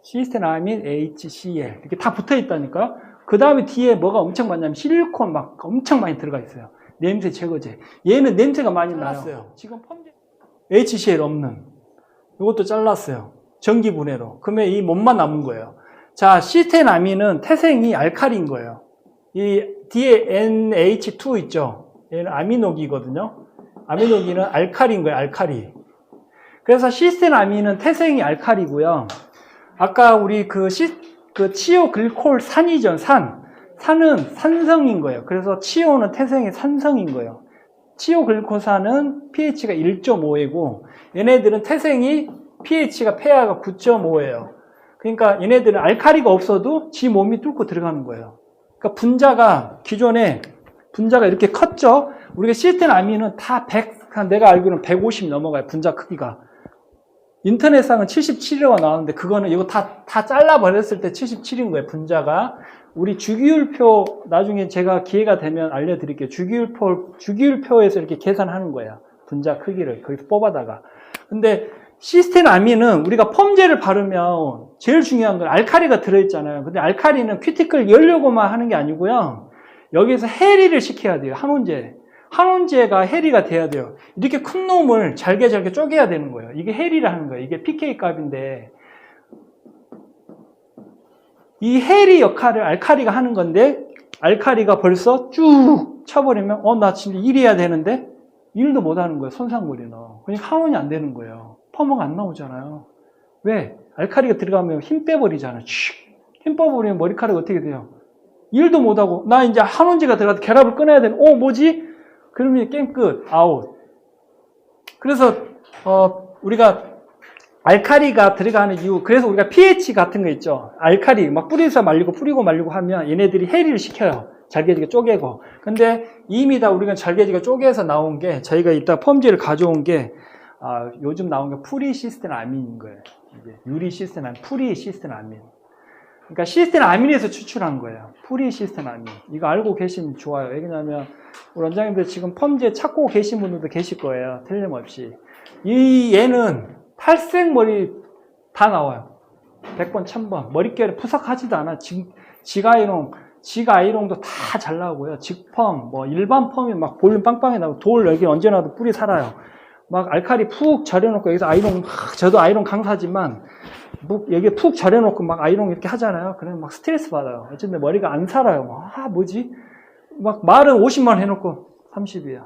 시스테나민 HCl 이렇게 다 붙어 있다니까. 그 다음에 뒤에 뭐가 엄청 많냐면 실리콘 막 엄청 많이 들어가 있어요. 냄새 제거제. 얘는 냄새가 많이 나요. 지금 펌제 HCl 없는 이것도 잘랐어요. 전기분해로. 그러면 이 몸만 남은 거예요. 자, 시스테나민은 태생이 알칼리인 거예요. 이 뒤에 NH2 있죠. 얘는 아미노기거든요. 아미노기는 알칼리인 거예요, 알칼리. 그래서 시스테나민은 태생이 알칼리고요. 아까 우리 그 치오글콜 산이죠, 산은 산성인 거예요. 그래서 치오는 태생이 산성인 거예요. 치오글콜산은 pH가 1.5이고, 얘네들은 태생이 pH가 폐하가 9.5예요. 그러니까 얘네들은 알칼리가 없어도 지 몸이 뚫고 들어가는 거예요. 그러니까 분자가 기존에 분자가 이렇게 컸죠. 우리가 시스테나민은 다 100, 내가 알기로는 150 넘어가요. 분자 크기가. 인터넷상은 77이라고 나오는데 그거는 이거 다 잘라버렸을 때 77인 거예요. 분자가. 우리 주기율표 나중에 제가 기회가 되면 알려드릴게요. 주기율표에서 이렇게 계산하는 거예요. 분자 크기를 거기서 뽑아다가. 근데 시스테나민은 우리가 펌제를 바르면 제일 중요한 건 알칼리가 들어있잖아요. 근데 알칼리는 큐티클 열려고만 하는 게 아니고요. 여기서 해리를 시켜야 돼요. 한원제가 해리가 돼야 돼요. 이렇게 큰 놈을 잘게 쪼개야 되는 거예요. 이게 해리를 하는 거예요. 이게 pK 값인데 이 해리 역할을 알칼리가 하는 건데 알칼리가 벌써 쭉 쳐버리면 나 진짜 일해야 되는데 일도 못 하는 거예요. 손상물이 그러니까 한원이 안 되는 거예요. 펌어가 안 나오잖아요. 왜? 알칼리가 들어가면 힘 빼버리잖아요. 힘 빼버리면 머리카락이 어떻게 돼요? 일도 못하고 나 이제 한원제가 들어가서 결합을 끊어야 되는 뭐지? 그러면 게임 끝, 아웃. 그래서 우리가 알칼리가 들어가는 이유, 그래서 우리가 pH 같은 거 있죠. 알칼리 막 뿌리고 말리고 하면 얘네들이 해리를 시켜요. 잘게지게 쪼개고. 근데 이미 다 우리가 잘게지게 쪼개서 나온 게, 저희가 이따 펌제를 가져온 게 요즘 나온 게 프리시스테나민인 거예요. 이게 유리시스테나민, 프리시스테나민. 그러니까 시스테나민에서 추출한 거예요. 프리시스테나민. 이거 알고 계시면 좋아요. 왜냐하면 우리 원장님들 지금 펌제 찾고 계신 분들도 계실 거예요. 틀림없이. 얘는 탈색 머리 다 나와요. 100번, 1000번. 머릿결이 푸석하지도 않아. 지가이롱도 다 잘 나오고요. 직펌, 일반 펌이 막 볼륨 빵빵해 나오고, 돌 여기 언제 놔도 뿔이 살아요. 막 알칼리 푹 절여놓고, 여기서 아이롱, 저도 아이롱 강사지만, 여기 푹 절여놓고 막 아이롱 이렇게 하잖아요. 그러면 막 스트레스 받아요. 어쨌든 머리가 안 살아요. 뭐지? 막 말은 50만 원 해놓고 30이에요.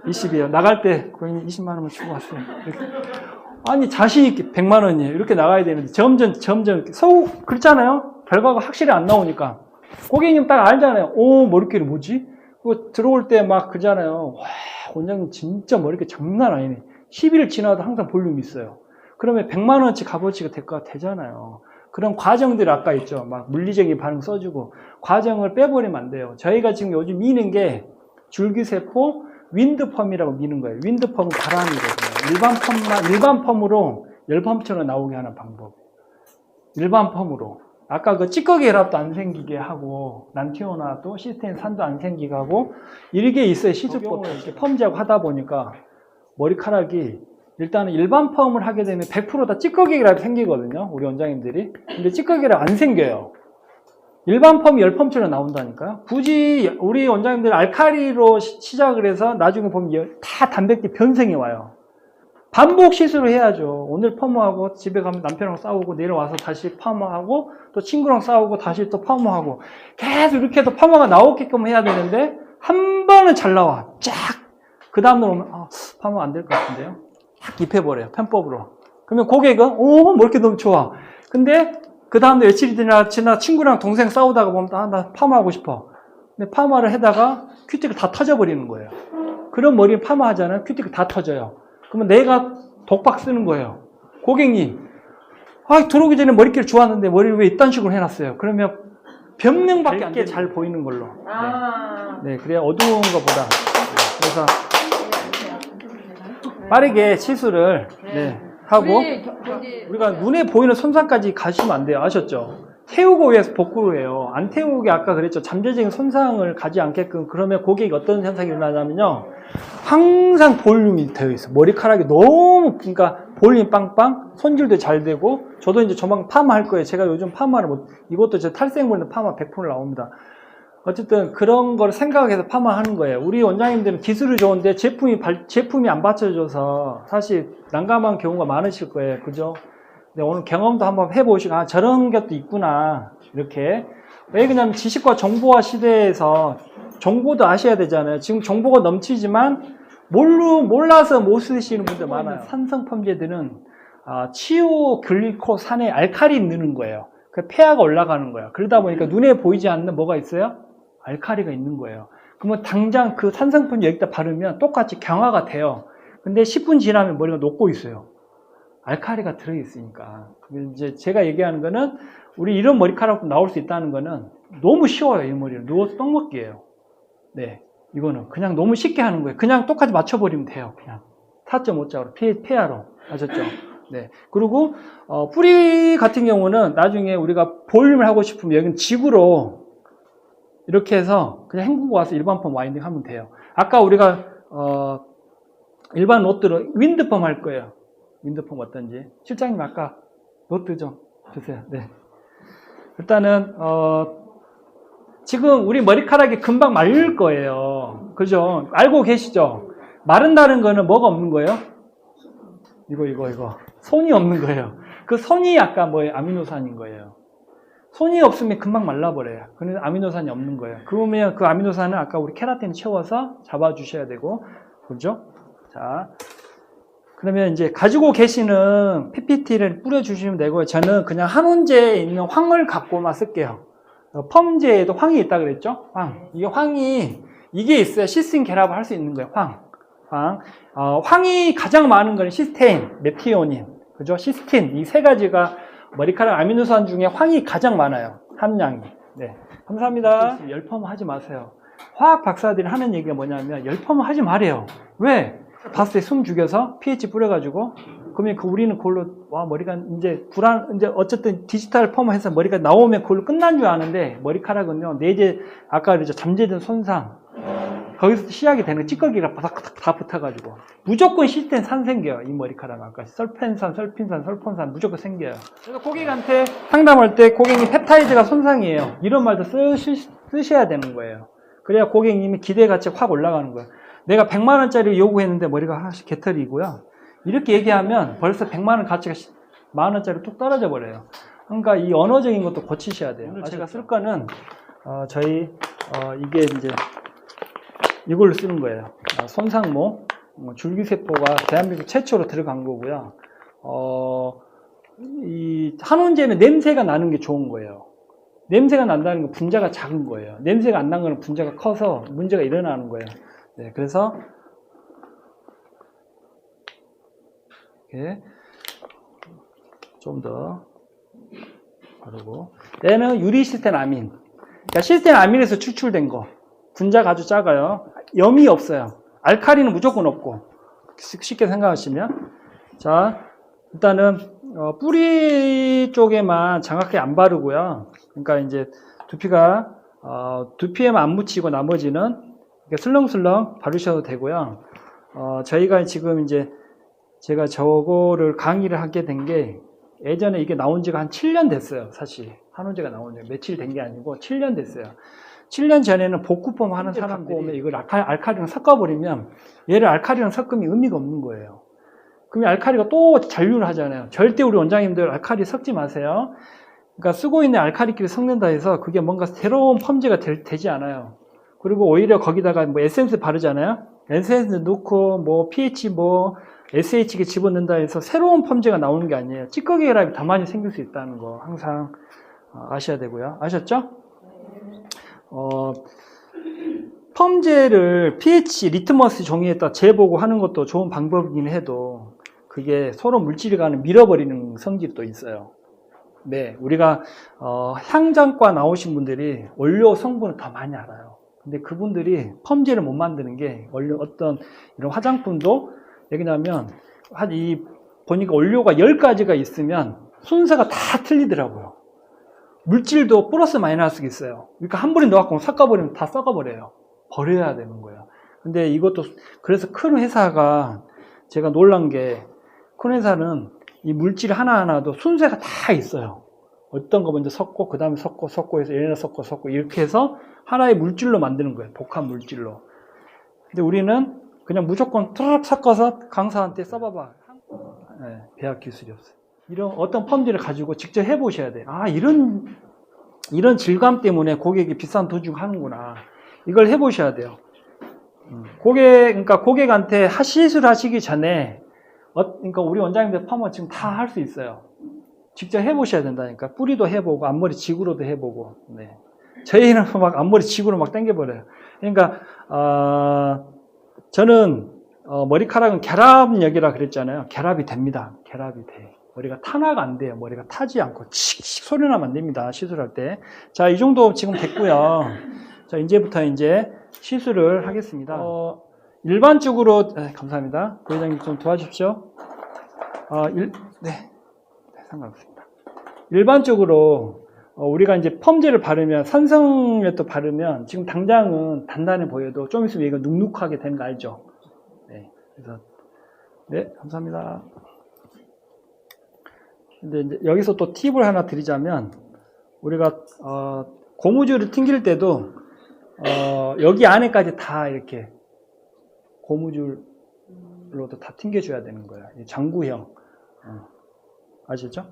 20이에요. 나갈 때 거의 20만 원만 주고 왔어요. 이렇게. 아니, 자신있게 100만 원이에요. 이렇게 나가야 되는데 점점 그렇잖아요? 결과가 확실히 안 나오니까. 고객님 딱 알잖아요. 머릿결이 뭐지? 그거 들어올 때 막 그러잖아요. 와, 원장님 진짜 머릿결 장난 아니네. 10일 지나도 항상 볼륨이 있어요. 그러면 100만 원어치 값어치가 되잖아요. 그런 과정들 아까 있죠. 막 물리적인 반응 써주고 과정을 빼버리면 안 돼요. 저희가 지금 요즘 미는 게 줄기세포 윈드펌이라고 미는 거예요. 윈드펌은 바람이거든요. 일반 펌으로 열펌처럼 나오게 하는 방법. 일반 펌으로. 아까 그 찌꺼기 혈압도 안 생기게 하고 난티오나도 시스테인 산도 안 생기게 하고 이게 있어요. 시술법을 이렇게 펌제하고 하다 보니까 머리카락이 일단은 일반 펌을 하게 되면 100% 다 찌꺼기 혈압이 생기거든요. 우리 원장님들이. 근데 찌꺼기 혈압 안 생겨요. 일반 펌이 10펌처럼 나온다니까요. 굳이 우리 원장님들 알칼리로 시작을 해서 나중에 보면 다 단백질 변성이 와요. 반복 시술을 해야죠. 오늘 펌하고 집에 가면 남편하고 싸우고 내려와서 다시 펌하고 또 친구랑 싸우고 다시 또 펌하고 계속 이렇게 해서 펌가 나오게끔 해야 되는데 한 번은 잘 나와. 쫙! 그 다음날 오면 펌 안 될 것 같은데요. 딱 입혀버려요. 편법으로. 그러면 고객은 뭐 이렇게 너무 좋아. 근데 그 다음날 며칠이 지나 친구랑 동생 싸우다가 보면 나 파마하고 싶어. 근데 파마를 하다가 큐티클 다 터져버리는 거예요. 그런 머리는 파마하잖아요. 큐티클 다 터져요. 그러면 내가 독박 쓰는 거예요. 고객님, 들어오기 전에 머릿결 좋았는데 머리를 왜 이딴 식으로 해놨어요? 그러면 변명밖에 안 돼. 잘 보이는 걸로. 네, 그래야 어두운 것보다. 그래서 빠르게 시술을 하고 우리가 눈에 보이는 손상까지 가시면 안 돼요. 아셨죠? 태우고 위해서 복구를 해요. 안 태우게 아까 그랬죠. 잠재적인 손상을 가지 않게끔. 그러면 고객이 어떤 현상이 일어나냐면요. 항상 볼륨이 되어 있어. 머리카락이 너무, 그러니까 볼륨 빵빵, 손질도 잘 되고, 저도 이제 조만간 파마 할 거예요. 제가 요즘 파마를 이것도 제 탈색물인데 파마 100% 나옵니다. 어쨌든 그런 걸 생각해서 파마하는 거예요. 우리 원장님들은 기술이 좋은데 제품이 안 받쳐줘서 사실 난감한 경우가 많으실 거예요. 그죠? 근데 오늘 경험도 한번 해보시고, 저런 것도 있구나. 이렇게. 왜 그러냐면 지식과 정보화 시대에서 정보도 아셔야 되잖아요. 지금 정보가 넘치지만 몰라서 못 쓰시는 분들 많아요. 산성펌제들은 치유 글리코산의 알칼리 넣는 거예요. 그 폐하가 올라가는 거예요. 그러다 보니까 눈에 보이지 않는 뭐가 있어요? 알칼리가 있는 거예요. 그러면 당장 그 산성펌제 여기다 바르면 똑같이 경화가 돼요. 근데 10분 지나면 머리가 녹고 있어요. 알칼리가 들어있으니까. 이제 제가 얘기하는 거는 우리 이런 머리카락도 나올 수 있다는 거는 너무 쉬워요. 이 머리는 누워서 떡 먹기예요. 네, 이거는 그냥 너무 쉽게 하는 거예요. 그냥 똑같이 맞춰버리면 돼요. 그냥 4.5자로 폐하로. 아셨죠? 네. 그리고 뿌리 같은 경우는 나중에 우리가 볼륨을 하고 싶으면 여기는 직으로 이렇게 해서 그냥 헹구고 와서 일반 펌 와인딩 하면 돼요. 아까 우리가 일반 롯들은 윈드펌 할 거예요. 윈드펌 어떤지. 실장님 아까 롯드 좀 주세요. 네. 일단은 지금 우리 머리카락이 금방 마를 거예요. 그죠? 알고 계시죠? 마른다는 거는 뭐가 없는 거예요? 이거. 손이 없는 거예요. 그 손이 아까 뭐예요? 아미노산인 거예요. 손이 없으면 금방 말라버려요. 그래서 아미노산이 없는 거예요. 그러면 그 아미노산은 아까 우리 케라틴 채워서 잡아주셔야 되고, 그죠? 자, 그러면 이제 가지고 계시는 PPT를 뿌려주시면 되고요. 저는 그냥 한온제에 있는 황을 갖고만 쓸게요. 펌제에도 황이 있다 그랬죠? 황. 이게 황이, 이게 있어야 시스틴 결합을 할 수 있는 거예요. 황이 가장 많은 건 시스테인, 메티오닌, 그죠? 시스틴, 이 세 가지가 머리카락 아미노산 중에 황이 가장 많아요. 함량이. 네. 감사합니다. 열펌 하지 마세요. 화학 박사들이 하는 얘기가 뭐냐면, 열펌 하지 말아요. 왜? 봤을 때 숨 죽여서 pH 뿌려가지고, 그러면 우리는 그걸로, 머리가 이제 이제 어쨌든 디지털 펌을 해서 머리가 나오면 그걸로 끝난 줄 아는데, 머리카락은요, 내재, 아까 그랬죠. 잠재된 손상. 거기서 시작이 되는 찌꺼기가 바삭바삭 다 붙어가지고. 무조건 시스템 산 생겨요. 이 머리카락. 아까 설펜산, 설핀산, 설폰산 무조건 생겨요. 그래서 고객한테 상담할 때 고객님 펩타이드가 손상이에요. 이런 말도 쓰셔야 되는 거예요. 그래야 고객님이 기대 가치가 확 올라가는 거예요. 내가 100만 원짜리 요구했는데 머리가 하나씩 개털이고요. 이렇게 얘기하면 벌써 100만 원 가치가 10만 원짜리 뚝 떨어져 버려요. 그러니까 이 언어적인 것도 고치셔야 돼요. 오늘 제가 쓸 거는 이게 이제 이걸로 쓰는 거예요. 손상모 줄기세포가 대한민국 최초로 들어간 거고요. 이 한온제는 냄새가 나는 게 좋은 거예요. 냄새가 난다는 건 분자가 작은 거예요. 냄새가 안 난 거는 분자가 커서 문제가 일어나는 거예요. 네, 그래서 이렇게 좀 더 바르고, 얘는 유리시스텐아민. 그러니까 시스텐아민에서 추출된 거. 분자가 아주 작아요. 염이 없어요. 알칼리는 무조건 없고. 쉽게 생각하시면. 자, 일단은 뿌리 쪽에만 장하게 안 바르고요. 그러니까 이제 두피에만 안 묻히고 나머지는 이렇게 슬렁슬렁 바르셔도 되고요. 저희가 지금 이제 제가 저거를 강의를 하게 된 게 예전에 이게 나온 지가 한 7년 됐어요. 사실 한원제가 나온 지 며칠 된 게 아니고 7년 됐어요. 7년 전에는 복구펌 하는 사람들이 오면 이걸 알칼리랑 섞어버리면 얘를 알칼리랑 섞으면 의미가 없는 거예요. 그러면 알칼리가 또 잔류를 하잖아요. 절대 우리 원장님들 알칼리 섞지 마세요. 그러니까 쓰고 있는 알칼리끼리 섞는다 해서 그게 뭔가 새로운 펌제가 되지 않아요. 그리고 오히려 거기다가 뭐 에센스 바르잖아요. 에센스 넣고 뭐 pH 뭐 SH가 집어넣는다 해서 새로운 펌제가 나오는 게 아니에요. 찌꺼기 결합이 더 많이 생길 수 있다는 거 항상 아셔야 되고요. 아셨죠? 펌제를 pH 리트머스 종이에다 재보고 하는 것도 좋은 방법이긴 해도 그게 서로 물질이 가는 밀어버리는 성질이 또 있어요. 네, 우리가 향장과 나오신 분들이 원료 성분을 더 많이 알아요. 근데 그분들이 펌제를 못 만드는 게 원료 어떤 이런 화장품도 왜냐면 보니까 원료가 10가지가 있으면 순서가 다 틀리더라고요. 물질도 플러스 마이너스가 있어요. 그러니까 한 번에 넣어갖고 섞어버리면 다 썩어버려요. 버려야 되는 거예요. 근데 이것도 그래서 큰 회사가 제가 놀란 게 큰 회사는 이 물질 하나하나도 순서가 다 있어요. 어떤 거 먼저 섞고 그 다음에 섞고 해서 얘네를 섞고 이렇게 해서 하나의 물질로 만드는 거예요. 복합 물질로. 근데 우리는 그냥 무조건 뚜루룩 섞어서 강사한테 써봐봐. 네, 배합 기술이 없어요. 이런 어떤 펌들을 가지고 직접 해보셔야 돼요. 아, 이런 질감 때문에 고객이 비싼 돈 주고 하는구나. 이걸 해보셔야 돼요. 그러니까 고객한테 시술 하시기 전에, 그러니까 우리 원장님들 펌은 지금 다 할 수 있어요. 직접 해보셔야 된다니까. 뿌리도 해보고, 앞머리 지구로도 해보고, 네. 저희는 막 앞머리 지구로 막 당겨버려요. 그러니까, 저는, 머리카락은 결합력이라 그랬잖아요. 결합이 됩니다. 결합이 돼. 머리가 탄화가 안 돼요. 머리가 타지 않고 칙칙 소리 나면 안 됩니다. 시술할 때. 자, 이 정도 지금 됐고요. 자, 이제부터 이제 시술을 하겠습니다. 일반적으로, 감사합니다. 부회장님 좀 도와주십시오. 네, 상관없습니다. 일반적으로, 우리가 이제 펌제를 바르면, 산성액도 바르면, 지금 당장은 단단해 보여도 좀 있으면 얘가 눅눅하게 되는 거 알죠? 네, 그래서, 네, 감사합니다. 근데 이제 여기서 또 팁을 하나 드리자면, 우리가, 고무줄을 튕길 때도, 여기 안에까지 다 이렇게 고무줄로도 다 튕겨줘야 되는 거예요. 장구형. 아시죠?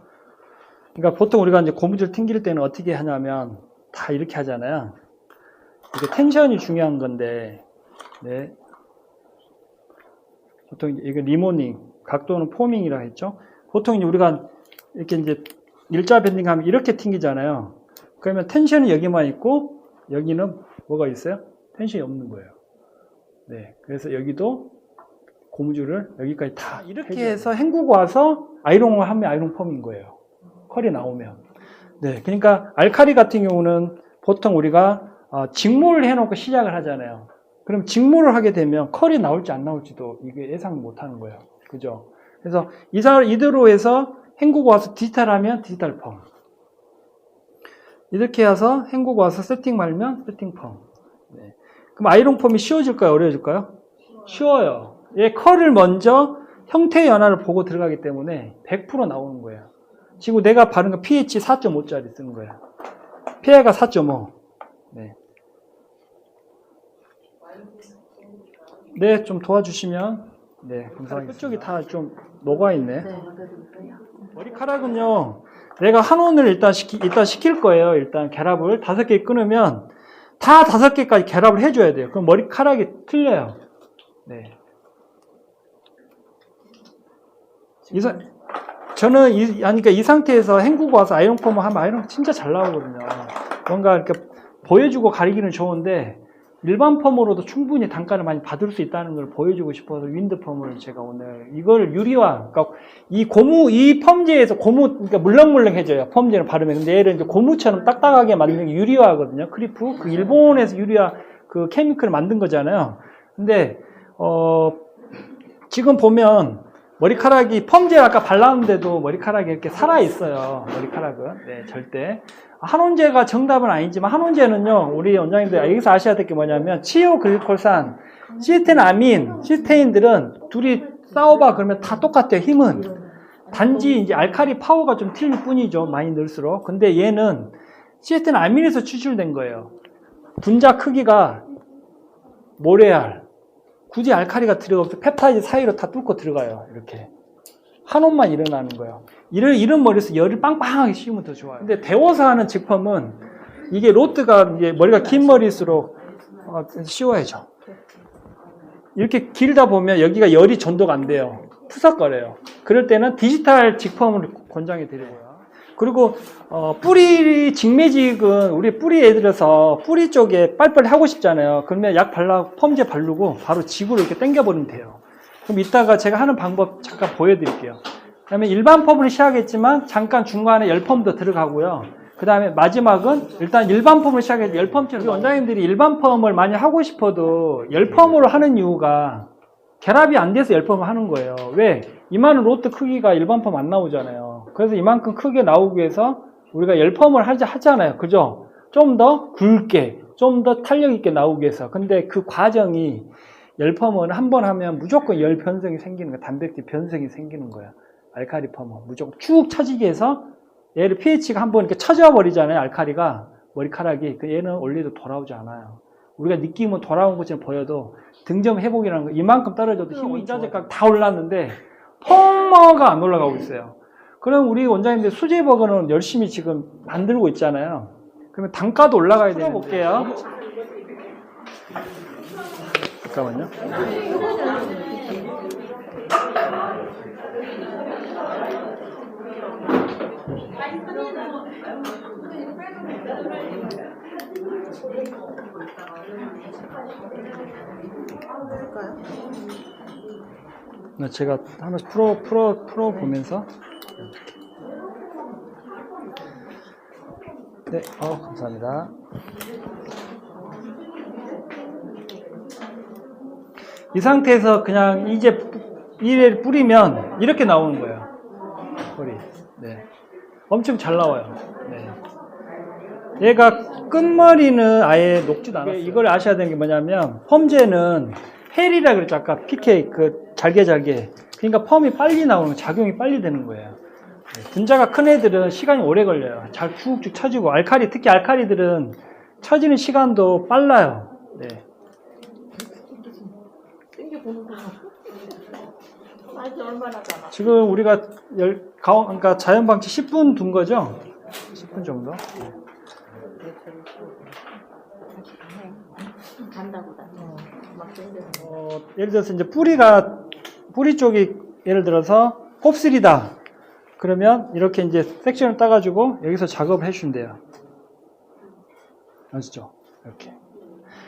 그러니까 보통 우리가 이제 고무줄 튕길 때는 어떻게 하냐면 다 이렇게 하잖아요. 이게 텐션이 중요한 건데, 네. 보통 이게 리모닝, 각도는 포밍이라고 했죠. 보통 이제 우리가 이렇게 이제 일자 밴딩 하면 이렇게 튕기잖아요. 그러면 텐션이 여기만 있고, 여기는 뭐가 있어요? 텐션이 없는 거예요. 네. 그래서 여기도 고무줄을 여기까지 다 이렇게 해서 헹구고 와서 아이롱을 하면 아이롱 펌인 거예요. 컬이 나오면. 네. 그러니까 알칼리 같은 경우는 보통 우리가 직모를 해놓고 시작을 하잖아요. 그럼 직모를 하게 되면 컬이 나올지 안 나올지도 이게 예상 못 하는 거예요. 그죠? 그래서 이대로 해서 헹구고 와서 디지털 하면 디지털 펌. 이렇게 해서 헹구고 와서 세팅 말면 세팅 펌. 네. 그럼 아이롱 펌이 쉬워질까요? 어려워질까요? 쉬워요. 얘 컬을 먼저 형태의 연화를 보고 들어가기 때문에 100% 나오는 거예요. 지금 내가 바른 거 pH 4.5짜리 쓰는 거예요. pH가 4.5. 네. 네, 좀 도와주시면. 네, 감사합니다. 끝쪽이 다 좀 녹아있네. 머리카락은요, 내가 한온을 일단 시킬 거예요. 일단 결합을 5개 끊으면 다 5개까지 결합을 해줘야 돼요. 그럼 머리카락이 틀려요. 네. 저는 그러니까 이 상태에서 헹구고 와서 아이롱 펌을 하면 아이롱 진짜 잘 나오거든요. 뭔가 이렇게 보여주고 가리기는 좋은데 일반 펌으로도 충분히 단가를 많이 받을 수 있다는 걸 보여주고 싶어서 윈드 펌을 제가 오늘 이걸 유리화, 그러니까 이 펌제에서 그러니까 물렁물렁해져요. 펌제를 바르면. 근데 얘를 이제 고무처럼 딱딱하게 만드는 게 유리화거든요. 크리프. 그 일본에서 유리화 그 케미컬을 만든 거잖아요. 근데, 지금 보면 머리카락이 펌제 아까 발랐는데도 머리카락이 이렇게 살아있어요. 머리카락은. 네, 절대. 한온제가 정답은 아니지만 한온제는요, 우리 원장님들 여기서 아셔야 될 게 뭐냐면 치오글리콜산, 시스테인, 아민, 시스테인들은 둘이 싸워봐 그러면 다 똑같아요. 힘은 단지 이제 알칼리 파워가 좀 틀릴 뿐이죠. 많이 넣을수록. 근데 얘는 시에스테는 아민에서 추출된 거예요. 분자 크기가 모래알, 굳이 알칼리가 들어가서 펩타이드 사이로 다 뚫고 들어가요. 이렇게 한 옷만 일어나는 거예요. 이런 머리에서 열을 빵빵하게 씌우면 더 좋아요. 근데 데워서 하는 제품은 이게 로트가 이제 머리가 긴 머리일수록 씌워야죠. 이렇게 길다 보면 여기가 열이 전도가 안 돼요. 푸석거려요. 그럴 때는 디지털 직펌을 권장해 드리고요. 그리고 뿌리 직매직은 우리 뿌리 예를 들어서 뿌리 쪽에 빨리빨리 하고 싶잖아요. 그러면 약 펌제 바르고 바로 직으로 이렇게 당겨버리면 돼요. 그럼 이따가 제가 하는 방법 잠깐 보여드릴게요. 그 다음에 일반 펌을 시작했지만 잠깐 중간에 열펌도 들어가고요. 그 다음에 마지막은 일단 일반 펌을 시작해서 열펌처럼 원장님들이 일반 펌을 많이 하고 싶어도 열펌으로 하는 이유가 결합이 안 돼서 열펌을 하는 거예요. 왜? 이만한 로트 크기가 일반 펌 안 나오잖아요. 그래서 이만큼 크게 나오기 위해서 우리가 열펌을 하잖아요. 그죠? 좀 더 굵게, 좀 더 탄력 있게 나오기 위해서. 근데 그 과정이 열펌은 한 번 하면 무조건 열 변성이 생기는 거예요. 단백질 변성이 생기는 거예요. 알칼리 펌은 무조건 쭉 처지게 해서 얘를 pH가 한 번 이렇게 처져 버리잖아요. 알칼리가 머리카락이. 얘는 원래도 돌아오지 않아요. 우리가 느낌은 돌아온 것처럼 보여도 등점 회복이라는 거 이만큼 떨어져도 힘이 원자재값 다 올랐는데 펌머가 안 올라가고 있어요. 그럼 우리 원장님들 수제 버거는 열심히 지금 만들고 있잖아요. 그러면 단가도 올라가야 되는데 볼게요. 잠깐만요. 제가 하나씩 풀어 보면서 네, 감사합니다. 이 상태에서 그냥 이제 이를 뿌리면 이렇게 나오는 거예요. 머리. 네. 엄청 잘 나와요. 네. 얘가 끝머리는 아예 녹지도 않았어요. 이걸 아셔야 되는 게 뭐냐면 펌제는 헬이라 그랬죠. 아까 PK 잘게 그러니까 펌이 빨리 나오는 작용이 빨리 되는 거예요. 분자가 큰 애들은 시간이 오래 걸려요. 잘 쭉쭉 쳐지고 특히 알칼리들은 쳐지는 시간도 빨라요. 네. 지금 우리가 그러니까 자연 방치 10분 둔 거죠? 10분 정도. 예를 들어서 이제 뿌리 쪽이 예를 들어서 곱슬이다. 그러면 이렇게 이제 섹션을 따가지고 여기서 작업을 해주시면 돼요. 아시죠? 이렇게.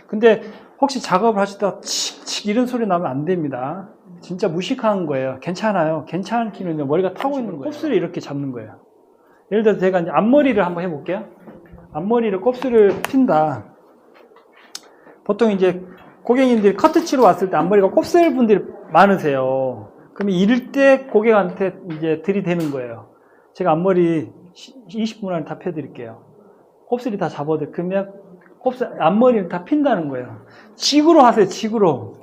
근데 혹시 작업을 하시다가 칙칙 이런 소리 나면 안 됩니다. 진짜 무식한 거예요. 괜찮아요. 괜찮기는요. 머리가 타고 있는 거예요. 곱슬을 이렇게 잡는 거예요. 예를 들어서 제가 이제 앞머리를 한번 해볼게요. 앞머리를 곱슬을 핀다. 보통 이제 고객님들이 커트치로 왔을 때 앞머리가 곱슬 분들이 많으세요. 그러면 이럴 때 고객한테 이제 들이대는 거예요. 제가 앞머리 20분 안에 다 펴드릴게요. 곱슬이 다 그러면 앞머리를 다 핀다는 거예요. 직으로 하세요. 직으로.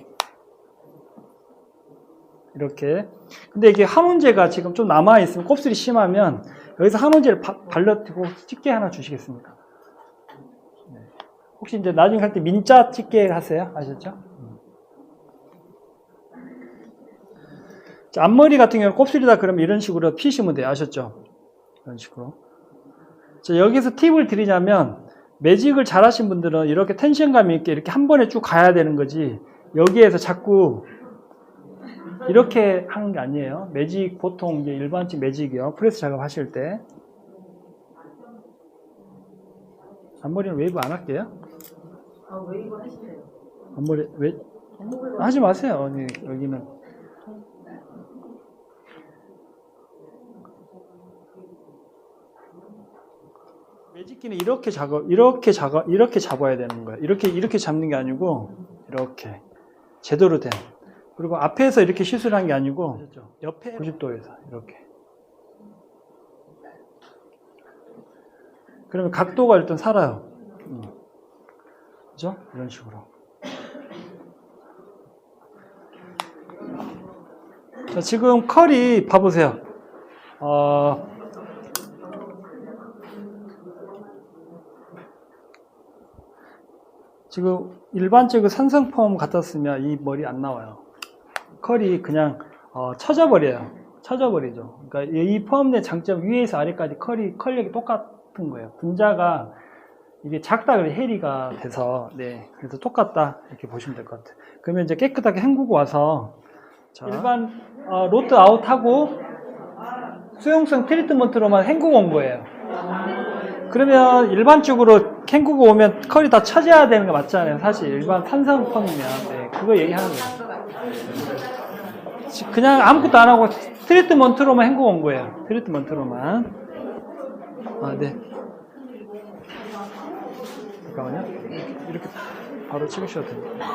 이렇게. 근데 이게 한온제가 지금 좀 남아있으면 곱슬이 심하면 여기서 한온제를 발라두고 집게 하나 주시겠습니까? 네. 혹시 이제 나중에 할 때 민자 집게 하세요? 아셨죠? 자, 앞머리 같은 경우는 곱슬이다 그러면 이런 식으로 피시면 돼요. 아셨죠? 이런 식으로. 자, 여기서 팁을 드리자면 매직을 잘 하신 분들은 이렇게 텐션감 있게 이렇게 한 번에 쭉 가야 되는 거지 여기에서 자꾸 이렇게 하는 게 아니에요. 매직 보통 이제 일반적 매직이요. 프레스 작업 하실 때 앞머리는 웨이브 안 할게요. 웨이브 하시래요. 앞머리 하지 마세요. 여기는 매직기는 이렇게 잡아야 되는 거예요. 이렇게 잡는 게 아니고 이렇게 제대로 된. 그리고 앞에서 이렇게 시술한 게 아니고 옆에 90도에서 이렇게. 그러면 각도가 일단 살아요. 그죠? 이런 식으로. 자, 지금 컬이 봐보세요. 지금 일반적으로 산성펌 같았으면 이 머리 안 나와요. 컬이 그냥 쳐져버려요. 쳐져버리죠. 그러니까 이 펌 내 장점 위에서 아래까지 컬력이 똑같은 거예요. 분자가 이게 작다 그래 해리가 돼서 네 그래서 똑같다 이렇게 보시면 될 것 같아요. 그러면 이제 깨끗하게 헹구고 와서 자, 일반 로트 아웃하고 수용성 트리트먼트로만 헹구고 온 거예요. 그러면 일반적으로 헹구고 오면 컬이 다 쳐져야 되는 거 맞잖아요. 사실 일반 산성 펌이면 네, 그거 얘기하는 거예요. 그냥 아무것도 안 하고 트리트먼트로만 헹구고 온 거예요. 트리트먼트로만. 네. 잠깐만요. 이렇게 바로 찍으셔도 됩니다.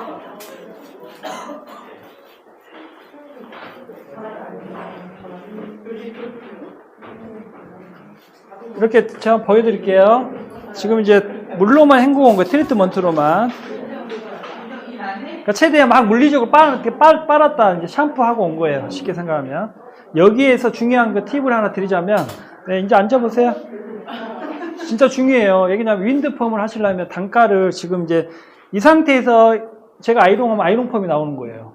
이렇게 제가 보여드릴게요. 지금 이제 물로만 헹구고 온 거예요. 트리트먼트로만. 그러니까 최대한 막 물리적으로 빨았다 이제 샴푸하고 온 거예요. 쉽게 생각하면. 여기에서 중요한 거 팁을 하나 드리자면, 네, 이제 앉아보세요. 진짜 중요해요. 왜냐면 윈드펌을 하시려면 단가를 지금 이제 이 상태에서 제가 아이롱하면 아이롱펌이 나오는 거예요.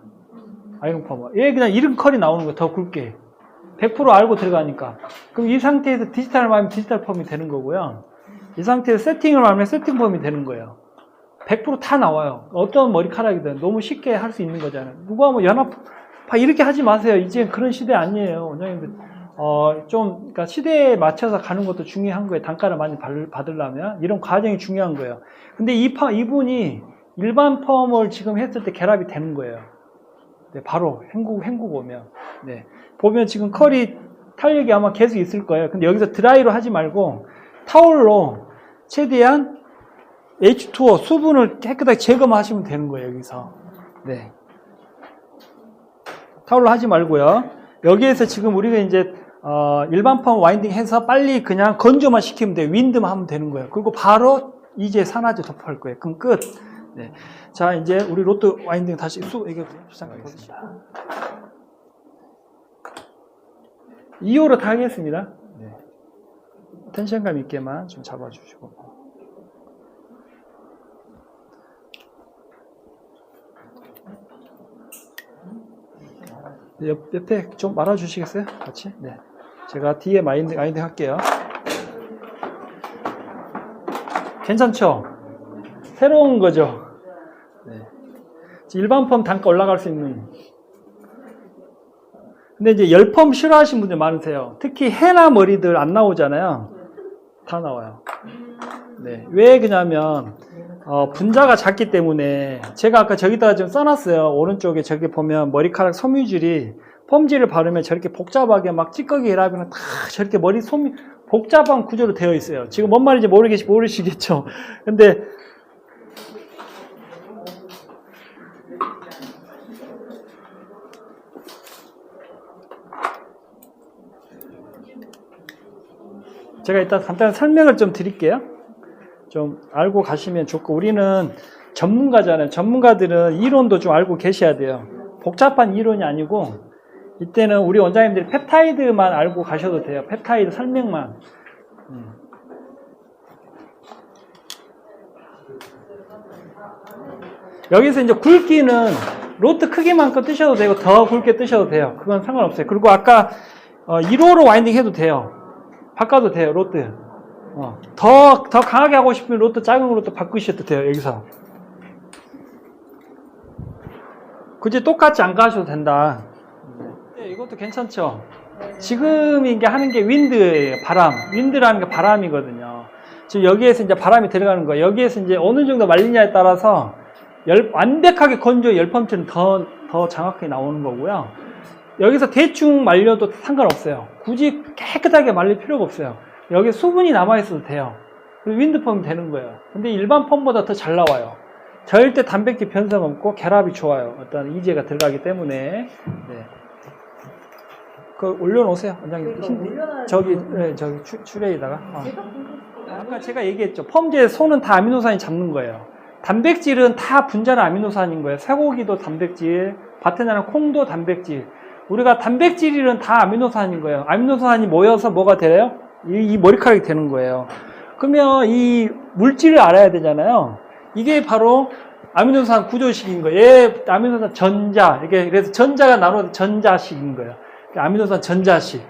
아이롱펌. 얘 그냥 이런 컬이 나오는 거예요. 더 굵게. 100% 알고 들어가니까. 그럼 이 상태에서 디지털을 하면 디지털 펌이 되는 거고요. 이 상태에서 세팅을 하면 세팅 펌이 되는 거예요. 100% 다 나와요. 어떤 머리카락이든 너무 쉽게 할 수 있는 거잖아요. 누가 뭐 이렇게 하지 마세요. 이제 그런 시대 아니에요. 원장님들. 그러니까 시대에 맞춰서 가는 것도 중요한 거예요. 단가를 많이 받으려면. 이런 과정이 중요한 거예요. 근데 이분이 일반 펌을 지금 했을 때 결합이 되는 거예요. 네, 바로 헹구고 오면. 네. 보면 지금 컬이 탄력이 아마 계속 있을 거예요. 근데 여기서 드라이로 하지 말고 타올로 최대한 H2O 수분을 깨끗하게 제거하시면 되는 거예요. 여기서. 네. 타올로 하지 말고요. 여기에서 지금 우리가 이제 일반 펌 와인딩 해서 빨리 그냥 건조만 시키면 돼요. 윈드만 하면 되는 거예요. 그리고 바로 이제 산화제 덮어할 거예요. 그럼 끝. 네. 자, 이제 우리 로트 와인딩 다시 이게 시작하겠습니다. 2호로 다 하겠습니다. 네. 텐션감 있게만 좀 잡아주시고. 옆에 좀 말아주시겠어요? 같이? 네. 제가 뒤에 와인딩 할게요. 괜찮죠? 새로운 거죠? 네. 일반 펌 단가 올라갈 수 있는. 근데 이제 열펌 싫어하시는 분들 많으세요. 특히 헤나 머리들 안 나오잖아요. 다 나와요. 네. 왜 그러냐면, 분자가 작기 때문에, 제가 아까 저기다가 좀 써놨어요. 오른쪽에 저기 보면 머리카락 섬유질이 펌지를 바르면 저렇게 복잡하게 막 찌꺼기 결합이랑 다 저렇게 복잡한 구조로 되어 있어요. 지금 뭔 말인지 모르시겠죠? 근데, 제가 일단 간단한 설명을 좀 드릴게요. 좀 알고 가시면 좋고, 우리는 전문가잖아요. 전문가들은 이론도 좀 알고 계셔야 돼요. 복잡한 이론이 아니고, 이때는 우리 원장님들이 펩타이드만 알고 가셔도 돼요. 펩타이드 설명만. 여기서 이제 굵기는 로트 크기만큼 뜨셔도 되고, 더 굵게 뜨셔도 돼요. 그건 상관없어요. 그리고 아까 1호로 와인딩 해도 돼요. 바꿔도 돼요, 로트. 더 강하게 하고 싶으면 로트 작은 로트 바꾸셔도 돼요, 여기서. 굳이 똑같이 안 가셔도 된다. 네, 이것도 괜찮죠? 지금 이게 하는 게 윈드예요, 바람. 윈드라는 게 바람이거든요. 지금 여기에서 이제 바람이 들어가는 거예요. 여기에서 이제 어느 정도 말리냐에 따라서 완벽하게 건조 열펌처럼 더 정확하게 나오는 거고요. 여기서 대충 말려도 상관없어요. 굳이 깨끗하게 말릴 필요가 없어요. 여기 수분이 남아있어도 돼요. 그리고 윈드펌이 되는 거예요. 근데 일반 펌보다 더 잘 나와요. 절대 단백질 변성 없고 결합이 좋아요. 어떤 이제가 들어가기 때문에. 네. 그거 올려놓으세요, 원장님. 저기 추레에다가. 아까 제가 얘기했죠. 펌제 손은 다 아미노산이 잡는 거예요. 단백질은 다 분자는 아미노산인 거예요. 쇠고기도 단백질, 밭에 나는 콩도 단백질. 우리가 단백질은 다 아미노산인 거예요. 아미노산이 모여서 뭐가 돼요? 이 머리카락이 되는 거예요. 그러면 이 물질을 알아야 되잖아요. 이게 바로 아미노산 구조식인 거예요. 얘 아미노산 전자, 이게 그래서 전자가 나눠서 전자식인 거예요. 아미노산 전자식.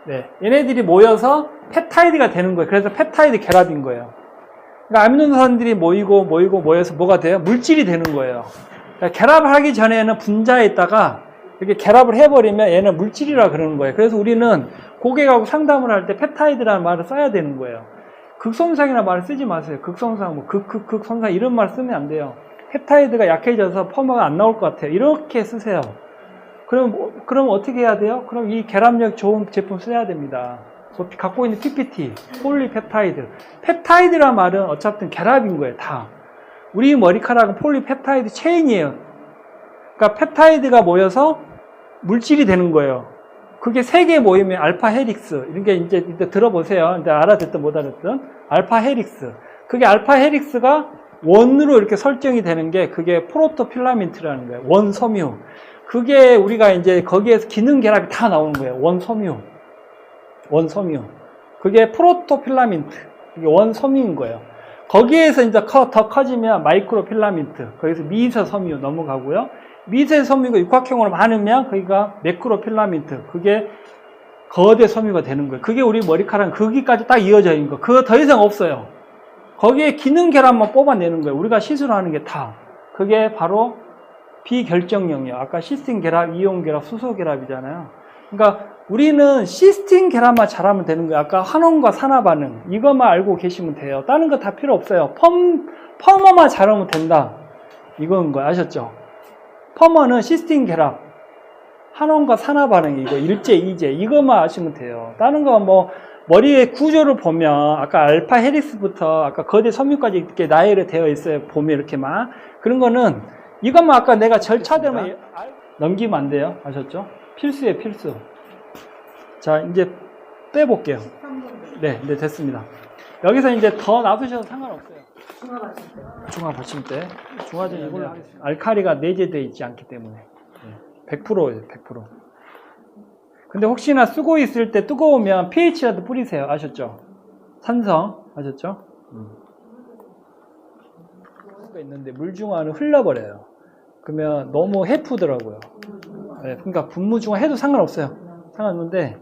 네, 얘네들이 모여서 펩타이드가 되는 거예요. 그래서 펩타이드 결합인 거예요. 그러니까 아미노산들이 모여서 뭐가 돼요? 물질이 되는 거예요. 그러니까 결합을 하기 전에는 분자에 있다가 이렇게 결합을 해버리면 얘는 물질이라 그러는 거예요. 그래서 우리는 고객하고 상담을 할 때 펩타이드라는 말을 써야 되는 거예요. 극손상이라는 말을 쓰지 마세요. 극손상, 뭐 극손상 이런 말 쓰면 안 돼요. 펩타이드가 약해져서 펌머가 안 나올 것 같아요. 이렇게 쓰세요. 그럼 어떻게 해야 돼요? 그럼 이 결합력 좋은 제품 써야 됩니다. 갖고 있는 PPT, 폴리펩타이드. 펩타이드란 말은 어차피 결합인 거예요, 다. 우리 머리카락은 폴리펩타이드 체인이에요. 그러니까 펩타이드가 모여서 물질이 되는 거예요. 그게 3개 모이면 알파 헬릭스. 이런 게 이제 들어보세요. 이제 알아듣든 못 알아듣든. 알파 헬릭스. 그게 알파 헬릭스가 원으로 이렇게 설정이 되는 게 그게 프로토필라멘트라는 거예요. 원섬유. 그게 우리가 이제 거기에서 기능 결합이 다 나오는 거예요. 원섬유. 그게 프로토필라멘트. 그게 원섬유인 거예요. 거기에서 이제 더 커지면 마이크로필라멘트. 거기서 미세섬유 넘어가고요. 미세섬유가 육각형으로 많으면 거기가 매크로필라멘트. 그게 거대 섬유가 되는 거예요. 그게 우리 머리카락 거기까지 딱 이어져 있는 거. 그거 더 이상 없어요. 거기에 기능 결합만 뽑아내는 거예요. 우리가 시술하는 게 다. 그게 바로 비결정형이에요. 아까 시스틴 결합, 이온 결합, 수소 결합이잖아요. 그러니까 우리는 시스틴 결합만 잘하면 되는 거예요. 아까 환원과 산화 반응 이것만 알고 계시면 돼요. 다른 거 다 필요 없어요. 펌머만 잘하면 된다. 이건 거 아셨죠? 펌머는 시스틴 결합, 환원과 산화 반응 이거 일제, 이제 이것만 아시면 돼요. 다른 거 뭐 머리의 구조를 보면 아까 알파 헬릭스부터 아까 거대 섬유까지 이렇게 나열이 되어 있어요. 보면 이렇게 막 그런 거는 이것만 아까 내가 절차대로 넘기면 안 돼요. 아셨죠? 필수예요, 필수. 자, 이제 빼볼게요. 네, 됐습니다. 여기서 이제 더 놔두셔도 상관없어요. 중화 받침대. 중화제 이걸로 하겠습니다. 알칼리가 내재되어 있지 않기 때문에. 100%예요, 100%. 근데 혹시나 쓰고 있을 때 뜨거우면 pH라도 뿌리세요. 아셨죠? 산성. 아셨죠? 있는데 물중화는 흘러버려요. 그러면 너무 해프더라고요. 네, 그러니까 분무중화 해도 상관없어요. 상관없는데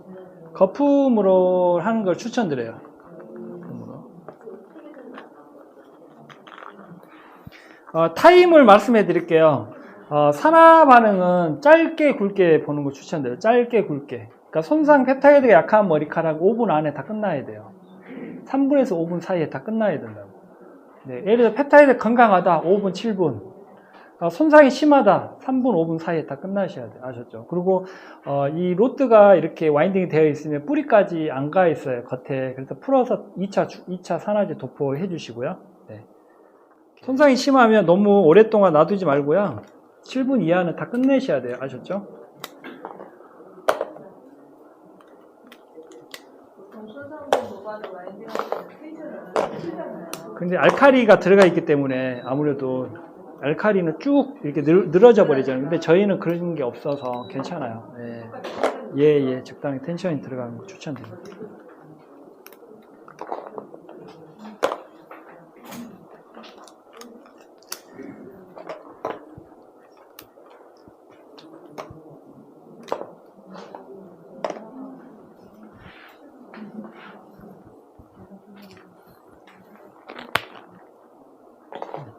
거품으로 하는 걸 추천드려요. 거품으로. 타임을 말씀해 드릴게요. 산화 반응은 짧게 굵게 보는 걸 추천드려요. 짧게 굵게. 그러니까 손상 펩타이드가 약한 머리카락 5분 안에 다 끝나야 돼요. 3분에서 5분 사이에 다 끝나야 된다고. 네, 예를 들어 펩타이드 건강하다 5분 7분 손상이 심하다 3분 5분 사이에 다 끝나셔야 돼요. 아셨죠? 그리고 이 로드가 이렇게 와인딩이 되어 있으면 뿌리까지 안 가 있어요. 겉에. 그래서 풀어서 2차 산화제 도포해 주시고요. 네. 손상이 심하면 너무 오랫동안 놔두지 말고요. 7분 이하는 다 끝내셔야 돼요. 아셨죠? 근데 알칼리가 들어가 있기 때문에 아무래도 알칼리는 쭉 이렇게 늘어져 버리잖아요. 근데 저희는 그런 게 없어서 괜찮아요. 예, 적당히 텐션이 들어가는 거 추천드립니다.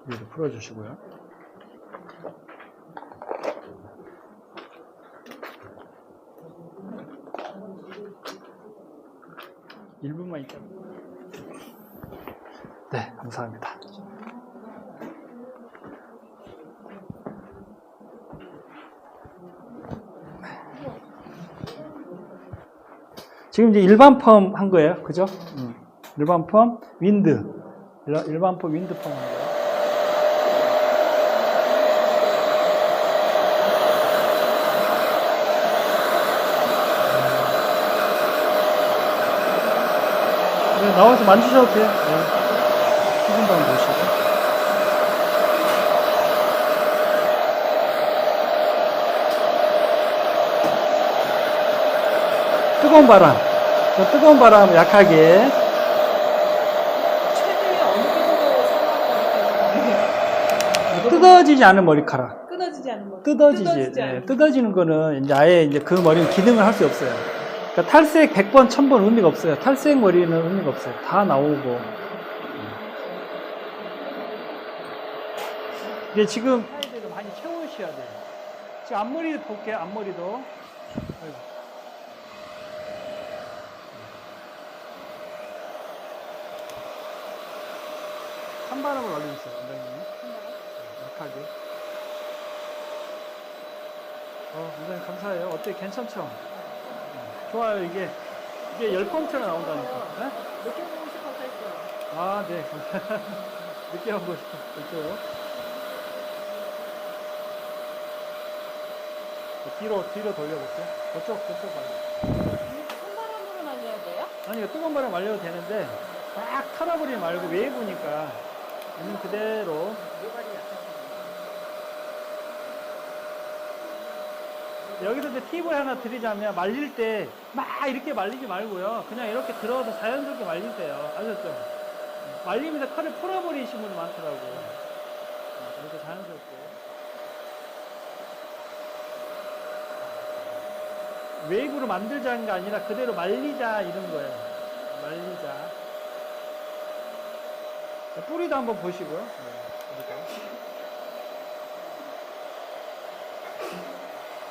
위로 풀어주시고요. (1분만) 있다. 네, 감사합니다. 지금 이제 일반 펌 한 거예요, 그죠? 일반 펌 윈드, 일반 펌 윈드 펌 한 거예요. 네, 나와서 만지셔도 돼요. 네. 수분감 보시고. 뜨거운 바람. 저 뜨거운 바람 약하게. 최대의 어느 정도 상황까지 뜯어지지 않은 머리카락. 끊어지지 않는 거. 뜯어지지. 네, 뜯어지는 거는 이제 아예 이제 그 머리는 기능을 할 수 없어요. 그러니까 탈색 100번, 1000번 의미가 없어요. 탈색 머리는 의미가 없어요. 다 나오고. 이제 지금 사이드를 많이 채우셔야 돼요. 지금 앞머리 볼게요. 앞머리도. 아이고. 찬바람을 올려주세요. 원장님. 약하게. 원장님 감사해요. 어때? 괜찮죠? 좋아요. 이게 10번째나 나온다니까. 네? 느껴보고 싶어서 했어요. 아, 네. 느껴보고 싶어요. 뒤로 돌려볼게요. 저쪽 봐요. 손바람으로 날려야 돼요? 아니, 뜨거운 바람 말려도 되는데, 막 털어버리지 말고 웨이브니까, 있는 그대로. 여기서 이제 팁을 하나 드리자면, 말릴 때, 막 이렇게 말리지 말고요. 그냥 이렇게 들어서 자연스럽게 말리세요. 아셨죠? 말리면서 칼을 풀어버리시는 분이 많더라고요. 이렇게 자연스럽게. 웨이브로 만들자는 게 아니라 그대로 말리자 이런 거예요. 말리자. 뿌리도 한번 보시고요.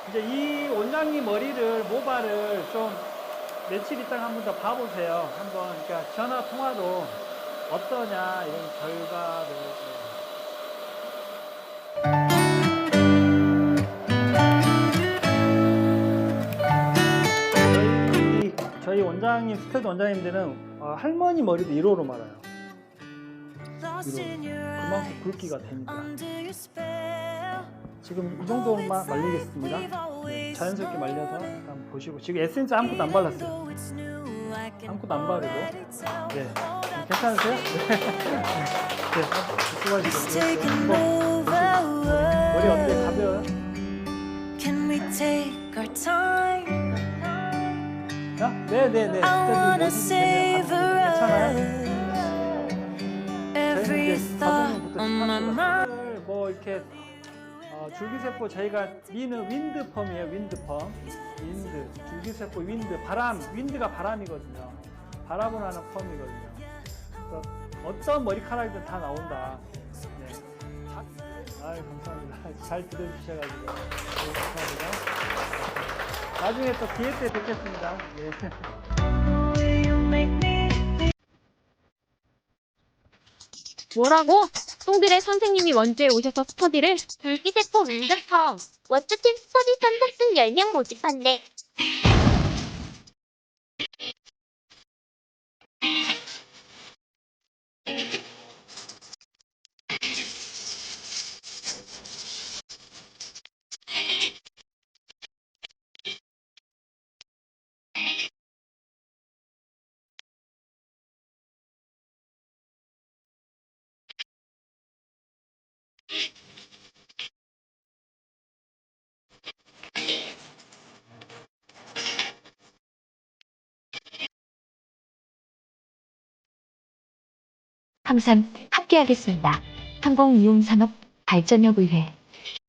이제 이 원장님 머리를 모발을 좀 며칠 있다가 한번 더 봐보세요. 한번 그러니까 전화 통화로 어떠냐 이런 결과를. 저희 원장님, 스테드 원장님들은 할머니 머리도 1호로 말아요. 1호. 그만큼 굵기가 됩니다. 지금 이 정도만 말리겠습니다. 네, 자연스럽게 말려서 한번 보시고. 지금 에센스 아무것도 안 발랐어요. 아무것도 안 바르고. 네. 괜찮으세요? 네. 수고하셨습니다. 머리 어때? 가벼워요? 네네네. 괜찮아요? 저희는 이제 자동부터 뭐 이렇게 줄기세포 저희가 윈드펌이에요. 윈드펌. 줄기세포 윈드. 윈드가 바람이거든요. 바람을 하는 펌이거든요. 그래서 어떤 머리카락이든 다 나온다. 네. 아유, 감사합니다. 잘 들어주셔가지고. 네, 감사합니다. 나중에 또 기회 때 뵙겠습니다. 네. 뭐라고? 송들의 선생님이 원주에 오셔서 스터디를 줄기세포 윈드펌 워터팀 스터디 선착순 10명 모집한대. 항상 함께하겠습니다. 항공이용산업 발전협의회